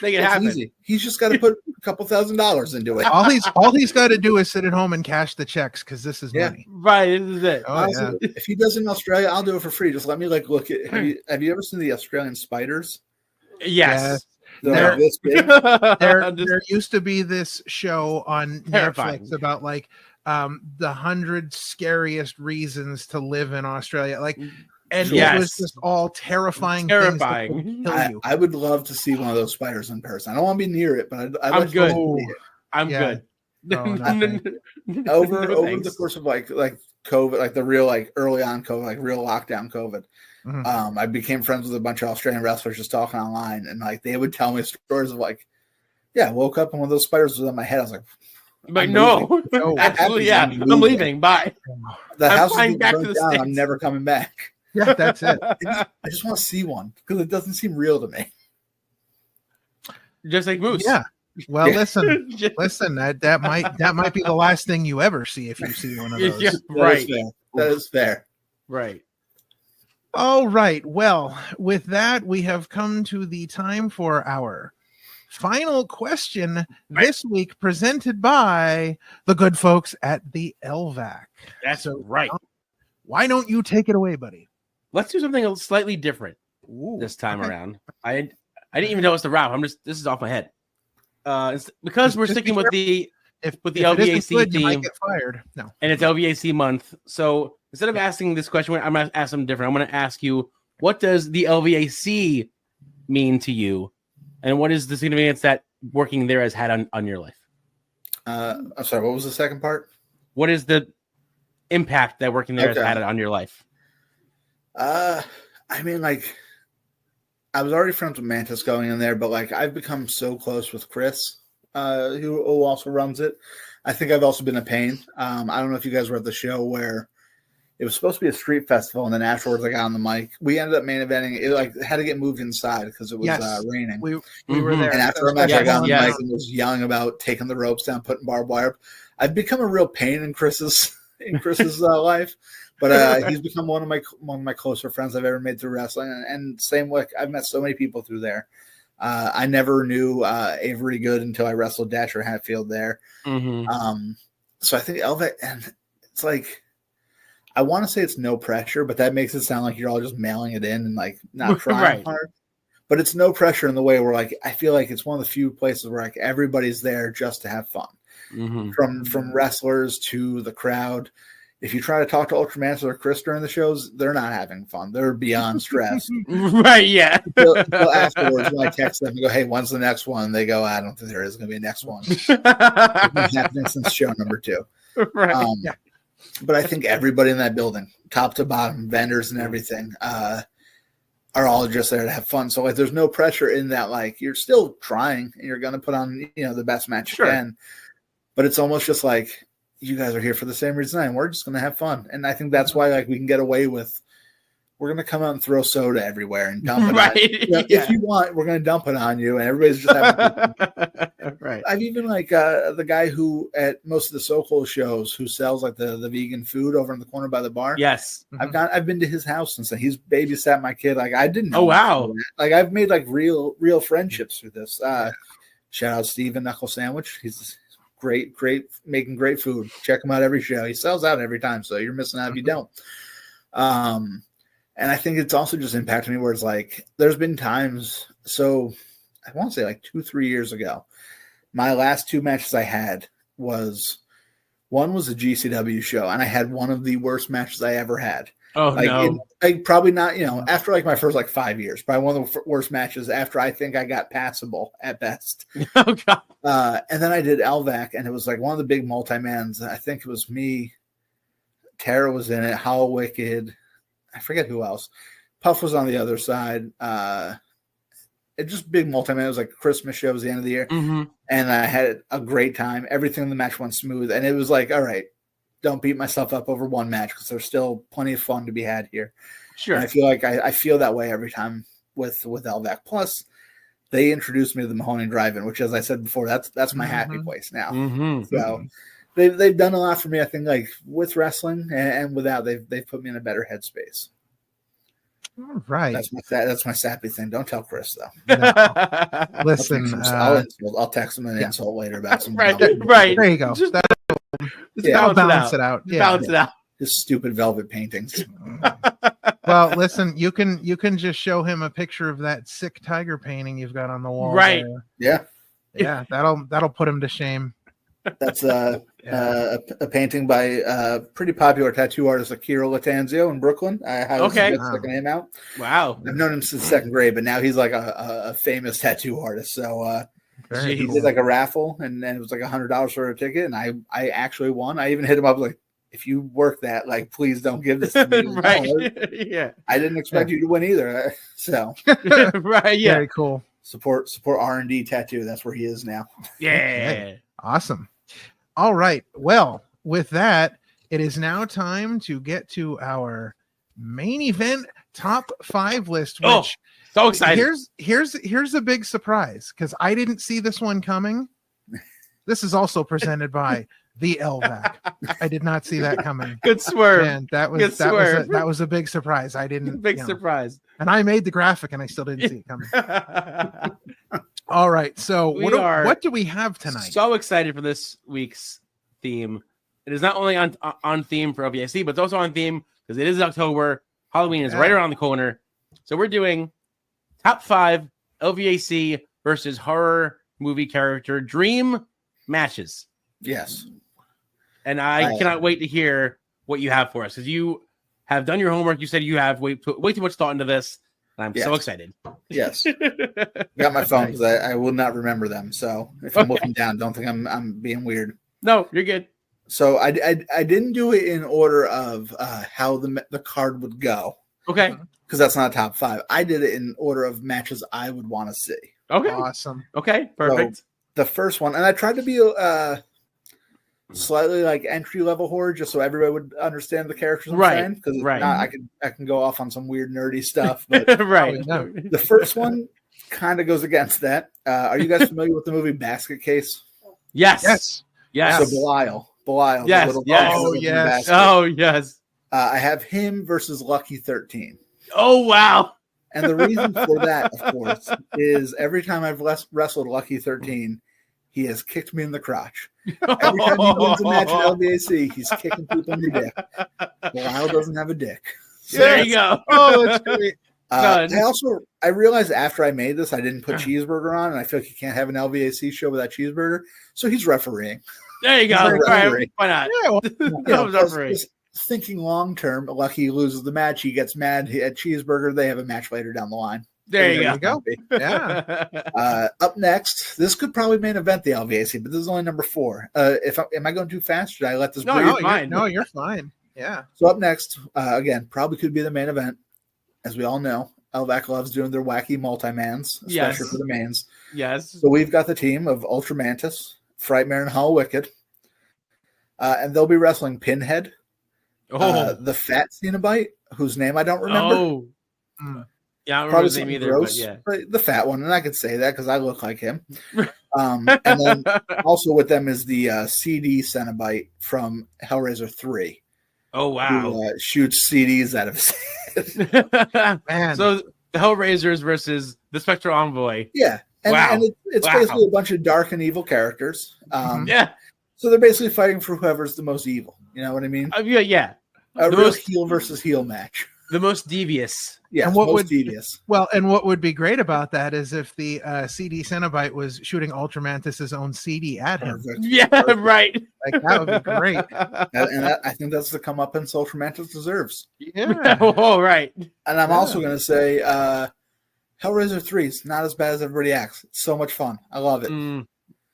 make it happen. Easy. He's just got to put a couple $1,000s into it. All he's got to do is sit at home and cash the checks, because this is money. Right, this is it. Honestly, if he does it in Australia, I'll do it for free. Just let me look at. Have you ever seen the Australian spiders? Yes. There used to be this show on Netflix about the 100 scariest reasons to live in Australia. And it was just all terrifying. Things that could kill you. I would love to see one of those spiders in person. I don't want to be near it, but I'm good. I'm good. Over the course of COVID, the real early on COVID, real lockdown COVID. Mm-hmm. I became friends with a bunch of Australian wrestlers just talking online, and they would tell me stories of I woke up and one of those spiders was on my head. I was like, no, absolutely, I'm leaving. Bye. The house is back to the States. I'm never coming back. Yeah, that's it. I just want to see one, because it doesn't seem real to me. Just like Moose. Yeah. Well, listen. That might be the last thing you ever see if you see one of those. Yeah, right. That is fair. Right. All right. Well, with that, we have come to the time for our final question this week, presented by the good folks at the LVAC. That's right. Why don't you take it away, buddy? Let's do something slightly different this time around. I didn't even know it's the route. this is off my head. Because we're sticking with the LVAC theme. You might get fired. No. And it's LVAC month. So instead of asking this question, I'm going to ask something different. I'm going to ask you, what does the LVAC mean to you? And what is the significance that working there has had on your life? I'm sorry, what was the second part? What is the impact that working there has had on your life? I was already friends with Mantis going in there, but I've become so close with Chris, who also runs it. I think I've also been a pain. I don't know if you guys were at the show where it was supposed to be a street festival, and then afterwards I got on the mic. We ended up main eventing. It had to get moved inside because it was raining. We were there. And after a match, I got on the mic and was yelling about taking the ropes down, putting barbed wire. I've become a real pain in Chris's life, but he's become one of my closer friends I've ever made through wrestling. And same way, I've met so many people through there. I never knew Avery Good until I wrestled Dasher Hatfield there. Mm-hmm. So I think LVAC, and it's I want to say it's no pressure, but that makes it sound like you're all just mailing it in and not trying hard. But it's no pressure in the way where I feel like it's one of the few places where everybody's there just to have fun. Mm-hmm. From wrestlers to the crowd. if you try to talk to Ultramancer or Chris during the shows, they're not having fun. They're beyond stressed. Right, yeah. Until afterwards, when I text them and go, hey, when's the next one? They go, I don't think there is going to be a next one. It's been happening since show number 2. Right. But I think everybody in that building, top to bottom, vendors and everything, are all just there to have fun. So like, there's no pressure in that. Like, you're still trying and you're going to put on, the best match you can. But it's almost just like, you guys are here for the same reason and we're just going to have fun. And I think that's why like we can get away with, we're going to come out and throw soda everywhere and dump it on you. If you want, we're going to dump it on you and everybody's just having fun. Right. I've even like the guy who at most of the Sokol shows who sells like the vegan food over in the corner by the bar. Yes. I've been to his house and he's babysat my kid. Like I didn't know. Oh wow. Like I've made like real friendships through this. Shout out Steven Knuckle Sandwich. He's great, making great food. Check him out every show. He sells out every time, so you're missing out if you don't. And I think it's also just impacted me where it's like there's been times. So I want to say like 2-3 years ago, my last 2 matches I had one was a GCW show, and I had one of the worst matches I ever had. Oh no! Probably not. After like my first like 5 years, probably one of the worst matches. After I think I got passable at best. Oh god! And then I did LVAC, and it was like one of the big multi-mans. I think it was me. Tara was in it. How Wicked. I forget who else. Puff was on the other side. It just big multi-man. It was like a Christmas show. It was the end of the year, and I had a great time. Everything in the match went smooth, and it was like, all right. Don't beat myself up over one match because there's still plenty of fun to be had here. Sure. And I feel like I feel that way every time with LVAC. Plus, they introduced me to the Mahoney Drive-In, which, as I said before, that's my happy place now. So they've done a lot for me. I think like with wrestling and without, they've put me in a better headspace. All right. That's my sappy thing. Don't tell Chris though. No. Listen, I'll text him an insult later about some. Right. There you go. Balance it out. Yeah. Balance it out. His stupid velvet paintings. Well, listen, you can just show him a picture of that sick tiger painting you've got on the wall. Right. There. Yeah. That'll put him to shame. That's a painting by a pretty popular tattoo artist, Akira Latanzio in Brooklyn. I highly suggest checking him out. Wow. I've known him since 2nd grade, but now he's like a famous tattoo artist. So he did like a raffle, and then it was like $100 for a ticket, and I actually won. I even hit him up like, if you work that, like, please don't give this to me. Right. Yeah. I didn't expect you to win either. So right. Yeah. Very cool. Support R&D tattoo. That's where he is now. Yeah. Awesome. All right. Well, with that, it is now time to get to our main event top 5 list. Which so excited! Here's a big surprise because I didn't see this one coming. This is also presented by the LVAC. I did not see that coming. Good swerve. And that was a big surprise. I didn't. Big surprise. And I made the graphic, and I still didn't see it coming. All right. So what do we have tonight? So excited for this week's theme. It is not only on theme for LVAC, but it's also on theme because it is October. Halloween is right around the corner. So we're doing top 5 LVAC versus horror movie character dream matches. Yes. And I cannot wait to hear what you have for us because you have done your homework. You said you have way too much thought into this. And I'm so excited. Yes. Got my phone because I will not remember them. So if I'm looking down, don't think I'm being weird. No, you're good. So I didn't do it in order of how the card would go. Okay. Because that's not a top 5. I did it in order of matches I would want to see. Okay. Awesome. Okay. Perfect. So the first one, and I tried to be slightly like entry level horror, just so everybody would understand the characters. Right. Because I can go off on some weird nerdy stuff. But right. The first one kind of goes against that. Are you guys familiar with the movie Basket Case? Yes. So Belial. Yes. Yes. Oh yes. I have him versus Lucky 13. Oh wow. And the reason for that, of course, is every time I've wrestled Lucky 13, he has kicked me in the crotch. Every time he wins a match at LVAC, he's kicking people in the dick. Lyle doesn't have a dick. So there you go. Oh, that's great. I realized after I made this, I didn't put Cheeseburger on, and I feel like you can't have an LVAC show without Cheeseburger. So he's refereeing. There you go. All right, why not? Yeah, refereeing. thinking long term, Lucky loses the match. He gets mad at Cheeseburger. They have a match later down the line. There you go. Yeah. Up next, this could probably main event the LVAC, but this is only number 4. Am I going too fast? Should I let this? No, you're fine. You're fine. Yeah. So up next, again, probably could be the main event, as we all know. LVAC loves doing their wacky multi-mans, especially for the mains. Yes. So we've got the team of Ultra Mantis, Frightmare, and Hall Wicked, and they'll be wrestling Pinhead, the Fat Cenobite, whose name I don't remember. Oh. Yeah, I don't remember his name either, gross, but the fat one, and I could say that because I look like him. And then also with them is the CD Cenobite from Hellraiser 3. Oh, wow. Who shoots CDs out of his head. Man. So the Hellraisers versus the Spectral Envoy. Yeah. And it's basically a bunch of dark and evil characters. So they're basically fighting for whoever's the most evil. You know what I mean? Yeah. A real heel versus heel match. The most devious. Yeah, and what devious. Well, and what would be great about that is if the CD Cenobite was shooting Ultramantis' own CD at him. Perfect. Yeah, right. Like, that would be great. I think that's the comeuppance Ultramantis deserves. Yeah. All right. And I'm also going to say Hellraiser 3 is not as bad as everybody acts. It's so much fun. I love it.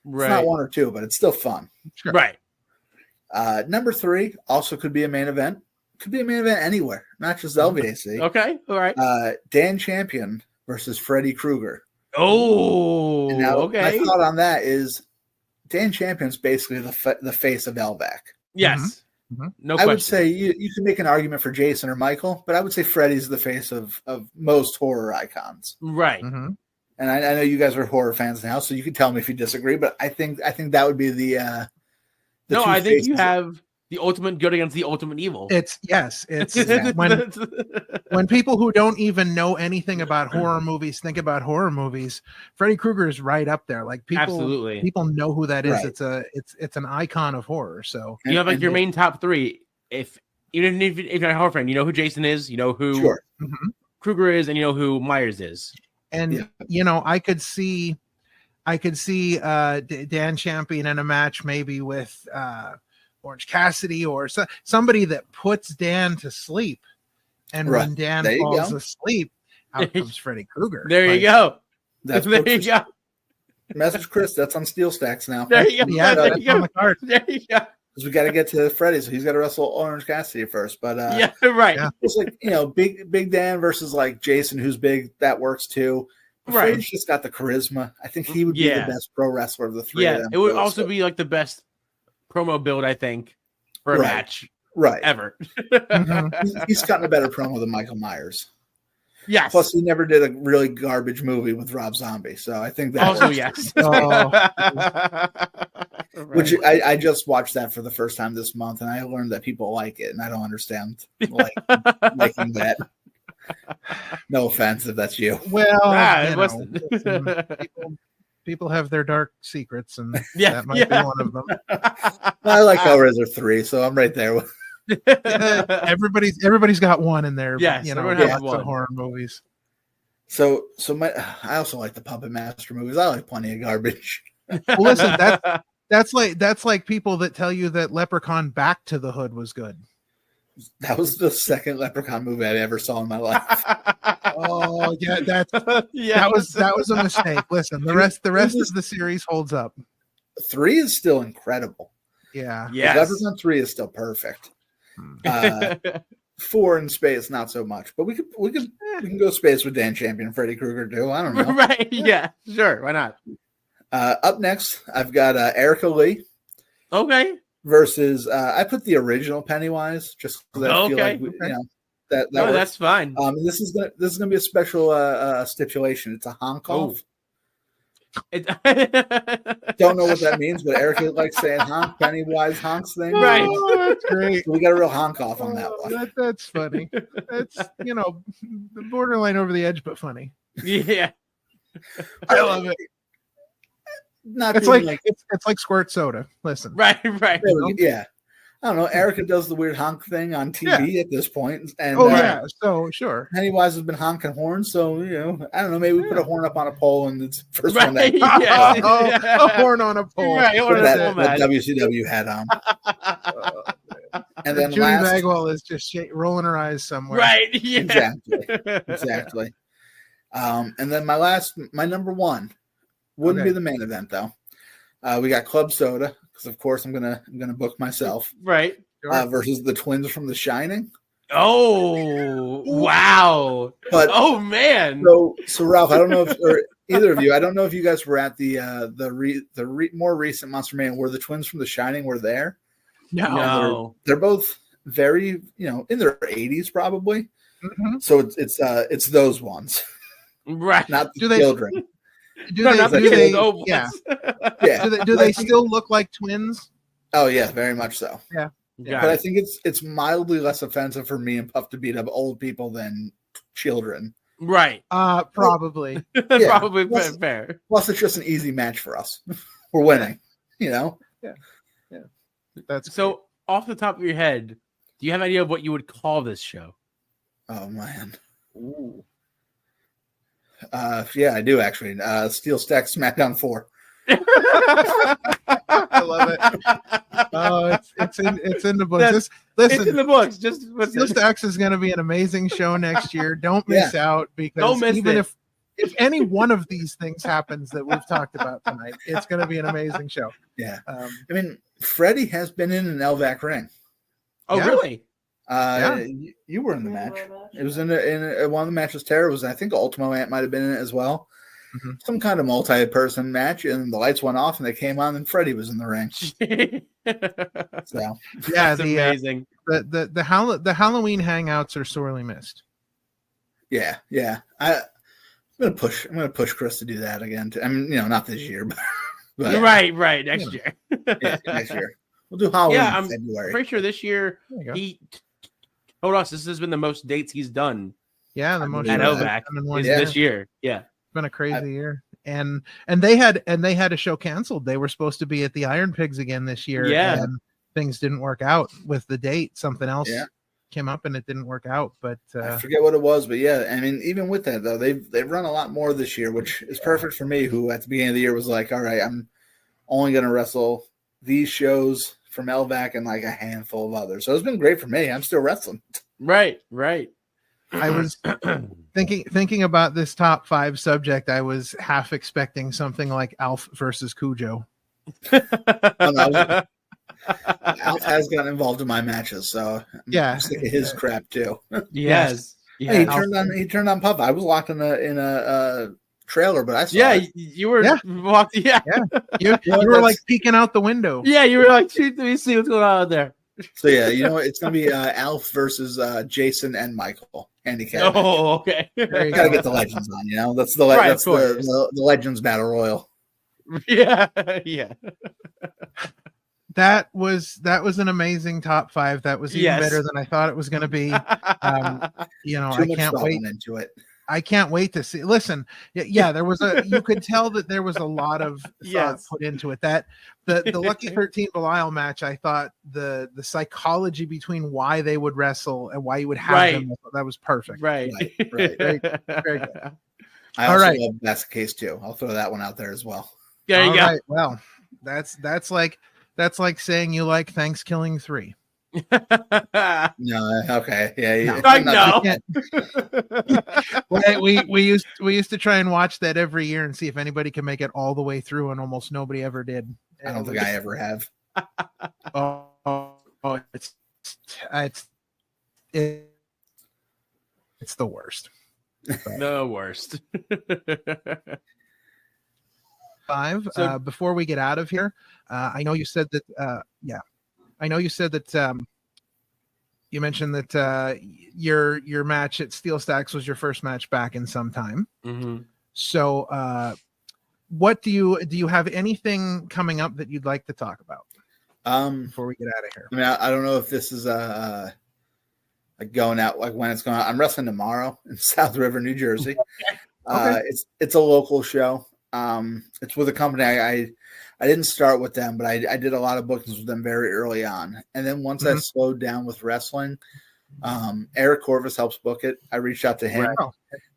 Right. It's not 1 or 2, but it's still fun. Sure. Right. Number 3 also could be a main event. Could be a main event anywhere, not just LVAC. Okay, all right. Dan Champion versus Freddy Krueger. Oh, and now, okay. My thought on that is Dan Champion's basically the face of LVAC. Yes. Mm-hmm. No question. I would say you can make an argument for Jason or Michael, but I would say Freddy's the face of most horror icons. Right. Mm-hmm. And I know you guys are horror fans now, so you can tell me if you disagree, but I think that would be the no, I think you have the ultimate good against the ultimate evil. It's when people who don't even know anything about horror movies think about horror movies, Freddy Krueger is right up there. Like people know who that is. Right. It's an icon of horror. So you have like your main top 3. Even if you're not a horror fan, you know who Jason is, you know who Krueger is, and you know who Myers is. And you know, I could see Dan Champion in a match maybe with Orange Cassidy or somebody that puts Dan to sleep, and when Dan falls asleep, out comes Freddy Krueger. There you go. There you go. Message Chris. That's on Steel Stacks now. There you go. Yeah, that's on the card. There you go. Because we got to get to Freddy, so he's got to wrestle Orange Cassidy first. But yeah, right. Yeah. It's like, you know, big Dan versus like Jason, who's big. That works too. Right. Freddy's just got the charisma. I think he would be the best pro wrestler of the 3 of them. It would also be like the best promo build, I think, for a match ever. He's gotten a better promo than Michael Myers. Yes. Plus, he never did a really garbage movie with Rob Zombie, so I think that also yes. Which I just watched that for the first time this month, and I learned that people like it, and I don't understand liking that. No offense if that's you. Well, people have their dark secrets, and that might be one of them. I like Hellraiser 3, so I'm right there. Everybody's got one in there. Yes, you know, lots of horror movies. So I also like the Puppet Master movies. I like plenty of garbage. Well, listen, that's like people that tell you that Leprechaun Back to the Hood was good. That was the second Leprechaun movie I ever saw in my life. Oh yeah, that was a mistake. Listen, the rest of the series holds up. 3 is still incredible. Yeah. Yes. Leprechaun 3 is still perfect. 4 in space, not so much. But we can go space with Dan Champion, Freddy Krueger too. I don't know. Right? Yeah. Sure. Why not? Up next, I've got Erica Lee. Okay. Versus, I put the original Pennywise just because I feel like you know that. No, that's fine. This is gonna be a special stipulation. It's a honk off. Don't know what that means, but Erica likes saying honk. Pennywise honks thing. Right. Oh, that's great. So we got a real honk off on that one. That's funny. That's borderline over the edge, but funny. Yeah. I love it. It's like squirt soda. Listen. Right. Yeah. I don't know. Erica does the weird honk thing on TV at this point, and so sure. Pennywise has been honking horns, so you know, I don't know. Maybe we put a horn up on a pole, and it's the first one that a horn on a pole. Right, put that WCW hat on. And then Judy Bagwell is just rolling her eyes somewhere. Right. Yeah. Exactly. And then my number one wouldn't be the main event though. We got Club Soda because of course I'm gonna book myself. Right. Versus the twins from The Shining. Oh wow! But oh man! So Ralph, I don't know if or either of you, I don't know if you guys were at the more recent Monster Mania where the twins from The Shining were there. No. They're both very in their 80s probably. Mm-hmm. So it's those ones, right? Not the children. Do they still look like twins? Oh yeah, very much so. Yeah. But I think it's mildly less offensive for me and Puff to beat up old people than children. Right. Probably. Probably fair. Plus, it's just an easy match for us. We're winning, Yeah. That's so. great. Off the top of your head, do you have an idea of what you would call this show? Oh man. Ooh. Yeah, I do actually. Steel Stack SmackDown 4. I love it. Oh, it's in the books. Listen, it's in the books. Steel Stacks is going to be an amazing show next year. Don't miss out because if any one of these things happens that we've talked about tonight, it's going to be an amazing show. Yeah. I mean, Freddie has been in an LVAC ring. Oh, really? You were in the match. It was in one of the matches. Tara was, I think, Ultimo Ant might have been in it as well. Mm-hmm. Some kind of multi-person match, and the lights went off, and they came on, and Freddie was in the ring. So yeah, that's amazing. The Halloween hangouts are sorely missed. Yeah. I'm gonna push Chris to do that again. I mean, not this year, but right next year. Next year we'll do Halloween. Yeah, I'm in February. Pretty sure this year he told us this has been the most dates he's done. Yeah, the most at LVAC is this year. Yeah. Been a crazy year, and they had a show canceled. They were supposed to be at the Iron Pigs again this year, and things didn't work out with the date. Something else came up, and it didn't work out. But I forget what it was, but yeah, I mean, even with that though, they've run a lot more this year, which is perfect for me. Who at the beginning of the year was like, all right, I'm only going to wrestle these shows from LVAC and like a handful of others. So it's been great for me. I'm still wrestling. Right. I was thinking about this top 5 subject. I was half expecting something like Alf versus Cujo. Alf has gotten involved in my matches, so I'm sick of his crap too. Yes. He turned on Puff. I was locked in a trailer, but I saw it. You were walked. Yeah. You were like peeking out the window. Yeah, you were like, let me see what's going on out there. So yeah, it's gonna be Alf versus Jason and Michael handicap. Oh, okay. Gotta get the legends on. That's the Legends Battle Royal. Yeah. That was an amazing top 5. That was even better than I thought it was going to be. I can't wait into it. I can't wait to see. Listen, there was you could tell that there was a lot of thought put into it. That the Lucky 13 Belial match, I thought the psychology between why they would wrestle and why you would have them, that was perfect. Right. Very, very good. I also love That's the Case too. I'll throw that one out there as well. There you go. Right. Well, that's like saying you like Thanksgiving 3. No, okay, yeah. No. we used to try and watch that every year and see if anybody can make it all the way through, and almost nobody ever did. I don't think I ever have. It's the worst. The worst. 5. So, before we get out of here, I know you said that. You mentioned that your match at Steel Stacks was your first match back in some time. Mm-hmm. So, what do you have anything coming up that you'd like to talk about before we get out of here? I mean, I don't know if this is like going out, like when it's going out. I'm wrestling tomorrow in South River, New Jersey. Okay. It's a local show. It's with a company I didn't start with them, but I did a lot of bookings with them very early on. And then once I slowed down with wrestling, Eric Corvus helps book it. I reached out to him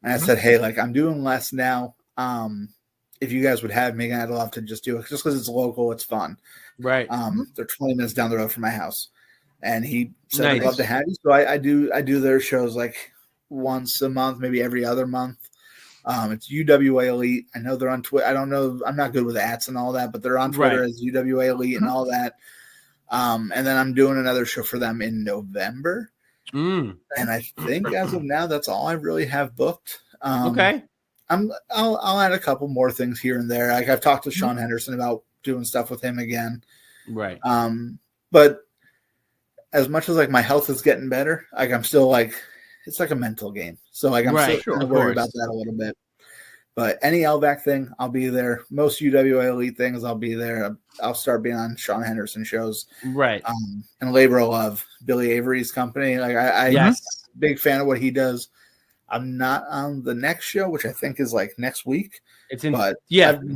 and I said, hey, like I'm doing less now. If you guys would have me, I'd love to just do it just because it's local. It's fun. Right. They're 20 minutes down the road from my house. and he said I'd love to have you. So I do their shows like once a month, maybe every other month. It's UWA Elite. I know they're on Twitter. I don't know. I'm not good with ats and all that, but they're on Twitter as UWA Elite and all that. And then I'm doing another show for them in November. And I think as of now, that's all I really have booked. Okay. I'll add a couple more things here and there. Like I've talked to Sean Henderson about doing stuff with him again. Right. But as much as like my health is getting better, like I'm still like, it's like a mental game. So like I'm still going to worry about that a little bit. But any LVAC thing, I'll be there. Most UWA Elite things, I'll be there. I'll start being on Sean Henderson shows. Right. And Labor of Love, Billy Avery's company. Like I'm a big fan of what he does. I'm not on the next show, which I think is like next week. I've been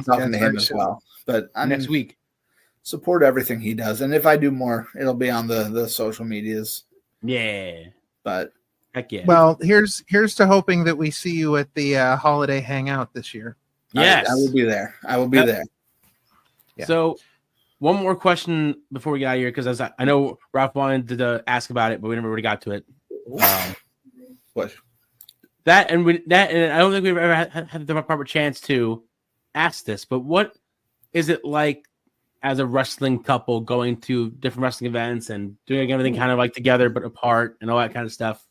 talking to him as well. But next week. Support everything he does. And if I do more, it'll be on the social medias. Yeah. But heck yeah. Well, here's to hoping that we see you at the holiday hangout this year. Yes. I will be there. I will be there. Yeah. So one more question before we get out of here, because I know Ralph wanted to ask about it, but we never really got to it. What? And I don't think we've ever had the proper chance to ask this, but what is it like as a wrestling couple going to different wrestling events and doing everything kind of like together but apart and all that kind of stuff?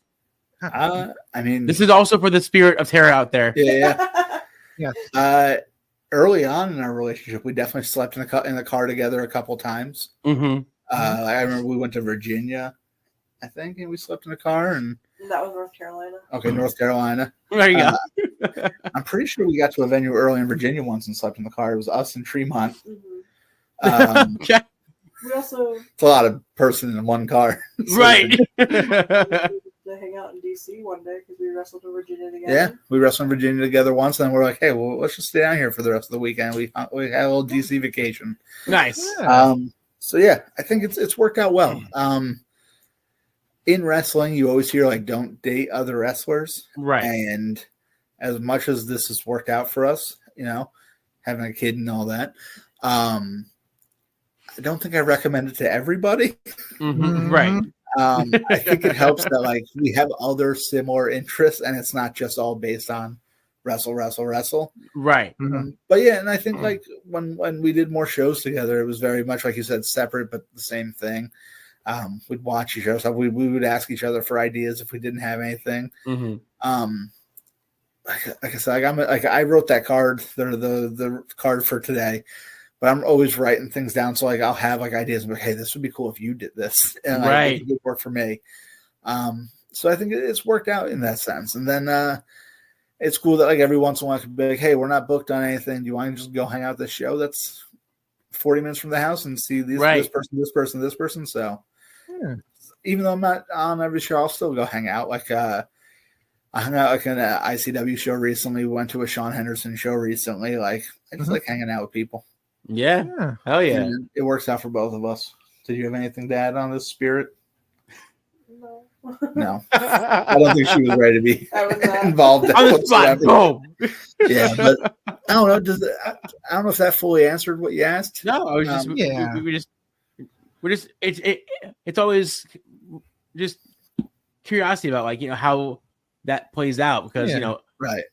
I mean, this is also for the spirit of terror out there. Yeah. Early on in our relationship, we definitely slept in the car together a couple times. I remember we went to Virginia, I think, and we slept in a car. And that was North Carolina. Okay, North Carolina. There you go. I'm pretty sure we got to a venue early in Virginia once and slept in the car. It was us in Tremont. Okay. We also. It's a lot of person in one car. Right. To hang out in DC one day because we wrestled in Virginia together. Yeah, we wrestled in Virginia together once, and we're like, hey, well, let's just stay down here for the rest of the weekend. We had a little DC vacation. Nice. So yeah, I think it's worked out well. In wrestling, you always hear like, don't date other wrestlers, right? And as much as this has worked out for us, having a kid and all that, I don't think I recommend it to everybody. Right. I think it helps that like we have other similar interests and it's not just all based on wrestle. Right. But yeah, and I think like when we did more shows together, it was very much like you said, separate but the same thing. We'd watch each other. So we would ask each other for ideas if we didn't have anything. Like I said, I wrote that card, the card for today. But I'm always writing things down, so like I'll have like ideas of like, hey, this would be cool if you did this, and like, it would work for me. So I think it's worked out in that sense. And then it's cool that like every once in a while I could be like, hey, we're not booked on anything. Do you want to just go hang out at this show that's 40 minutes from the house and see this person? So even though I'm not on every show, I'll still go hang out. Like I hung out like in an ICW show recently. We went to a Sean Henderson show recently. Like I just like hanging out with people. Yeah. Hell yeah. And it works out for both of us. Did you have anything to add on this spirit? No. I don't think she was ready to be involved. On the spot. Oh. Yeah, but I don't know. I don't know if that fully answered what you asked. No, I was just we're just it's always just curiosity about like how that plays out because right,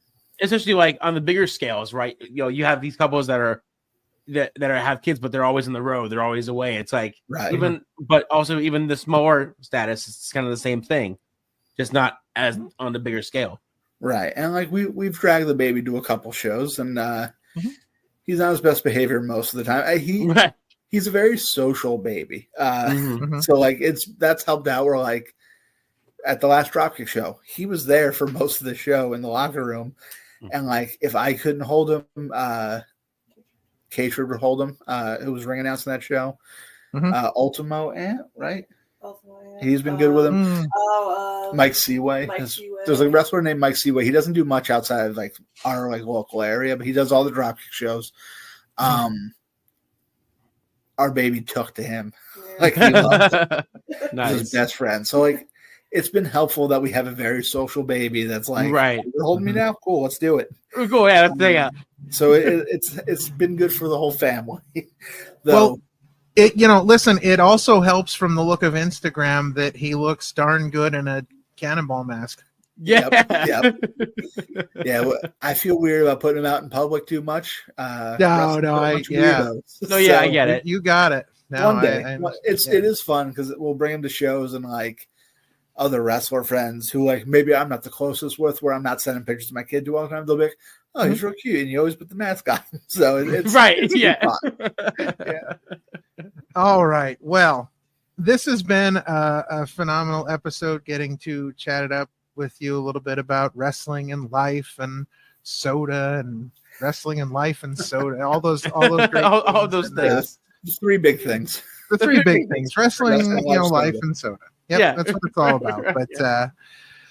especially like on the bigger scales, right? You have these couples that have kids, but they're always on the road. They're always away. It's like but also even the smaller status, it's kind of the same thing, just not as on the bigger scale. Right. And like we've dragged the baby to a couple shows, and he's on his best behavior most of the time. He's a very social baby. So like that's helped out. We're like at the last Dropkick show, he was there for most of the show in the locker room, and like if I couldn't hold him, K-Trib would hold him, who was ring announcing that show. Ultimo Ant, right? He's been good with him. Mike Seaway. There's a wrestler named Mike Seaway. He doesn't do much outside of like our like local area, but he does all the Dropkick shows. Our baby took to him. Like he loved it. Nice. His best friend. So like it's been helpful that we have a very social baby that's like, you're holding me now? Cool, let's do it. Cool, yeah, let's hang out. So it's been good for the whole family. Though Listen, it also helps from the look of Instagram that he looks darn good in a Cannonball mask. Yeah. Yep. Yeah. I feel weird about putting him out in public too much. I get it. You got it. No, one day, it is fun because we'll bring him to shows and like other wrestler friends who like maybe I'm not the closest with, where I'm not sending pictures to my kid all the time. They'll be like, "Oh, he's real cute," and you always put the mask on. So it's right. It's yeah. All right. Well, this has been a phenomenal episode. Getting to chat it up with you a little bit about wrestling and life and soda and wrestling and life and soda. All those great all those things. The three big things. The three big things: wrestling, life, and soda. Yep, yeah, that's what it's all about. But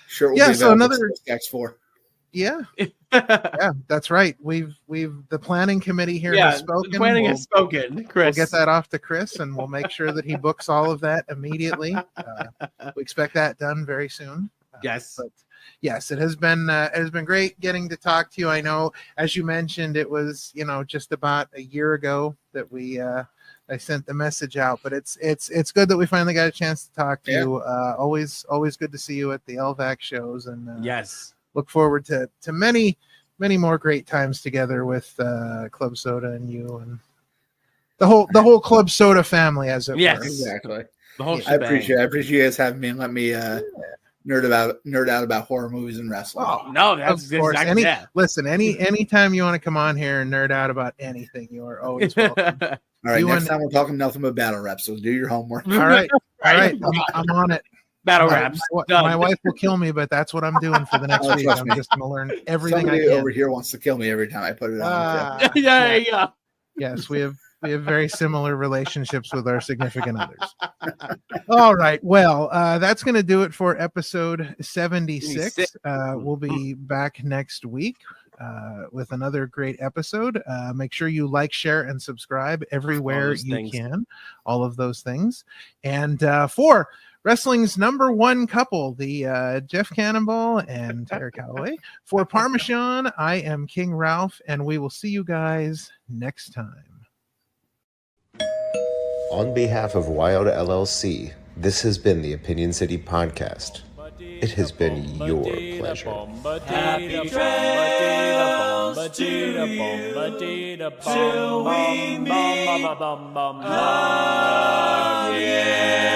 sure. So another X4. Yeah, yeah, that's right. We've the planning committee here has spoken. The planning has spoken. Chris, we'll get that off to Chris, and we'll make sure that he books all of that immediately. We expect that done very soon. Yes. But yes, it has been great getting to talk to you. I know, as you mentioned, it was just about a year ago that I sent the message out, but it's good that we finally got a chance to talk to you. Always good to see you at the LVAC shows, and yes, look forward to many more great times together with Club Soda and you and the whole Club Soda family, as it were. Exactly. The whole I appreciate you guys having me and let me nerd out about horror movies and wrestling. Oh no, that's of course. exactly Listen, anytime you want to come on here and nerd out about anything, you are always welcome. All right, next time we're talking nothing but battle rap, so do your homework. All right. I'm on it. Battle raps. My wife will kill me, but that's what I'm doing for the next week. I'm just going to learn everything Somebody I can. over here wants to kill me every time I put it on. Yeah. Yes, we have very similar relationships with our significant others. All right. Well, that's going to do it for episode 76. We'll be back next week with another great episode. Make sure you like, share, and subscribe everywhere you can. All of those things. And for wrestling's number one couple, the Jeff Cannonball and Tara Calloway. For Parmesan, I am King Ralph, and we will see you guys next time. On behalf of Wild LLC, this has been the Opinion City Podcast. It has been your pleasure. Happy trails till we meet again.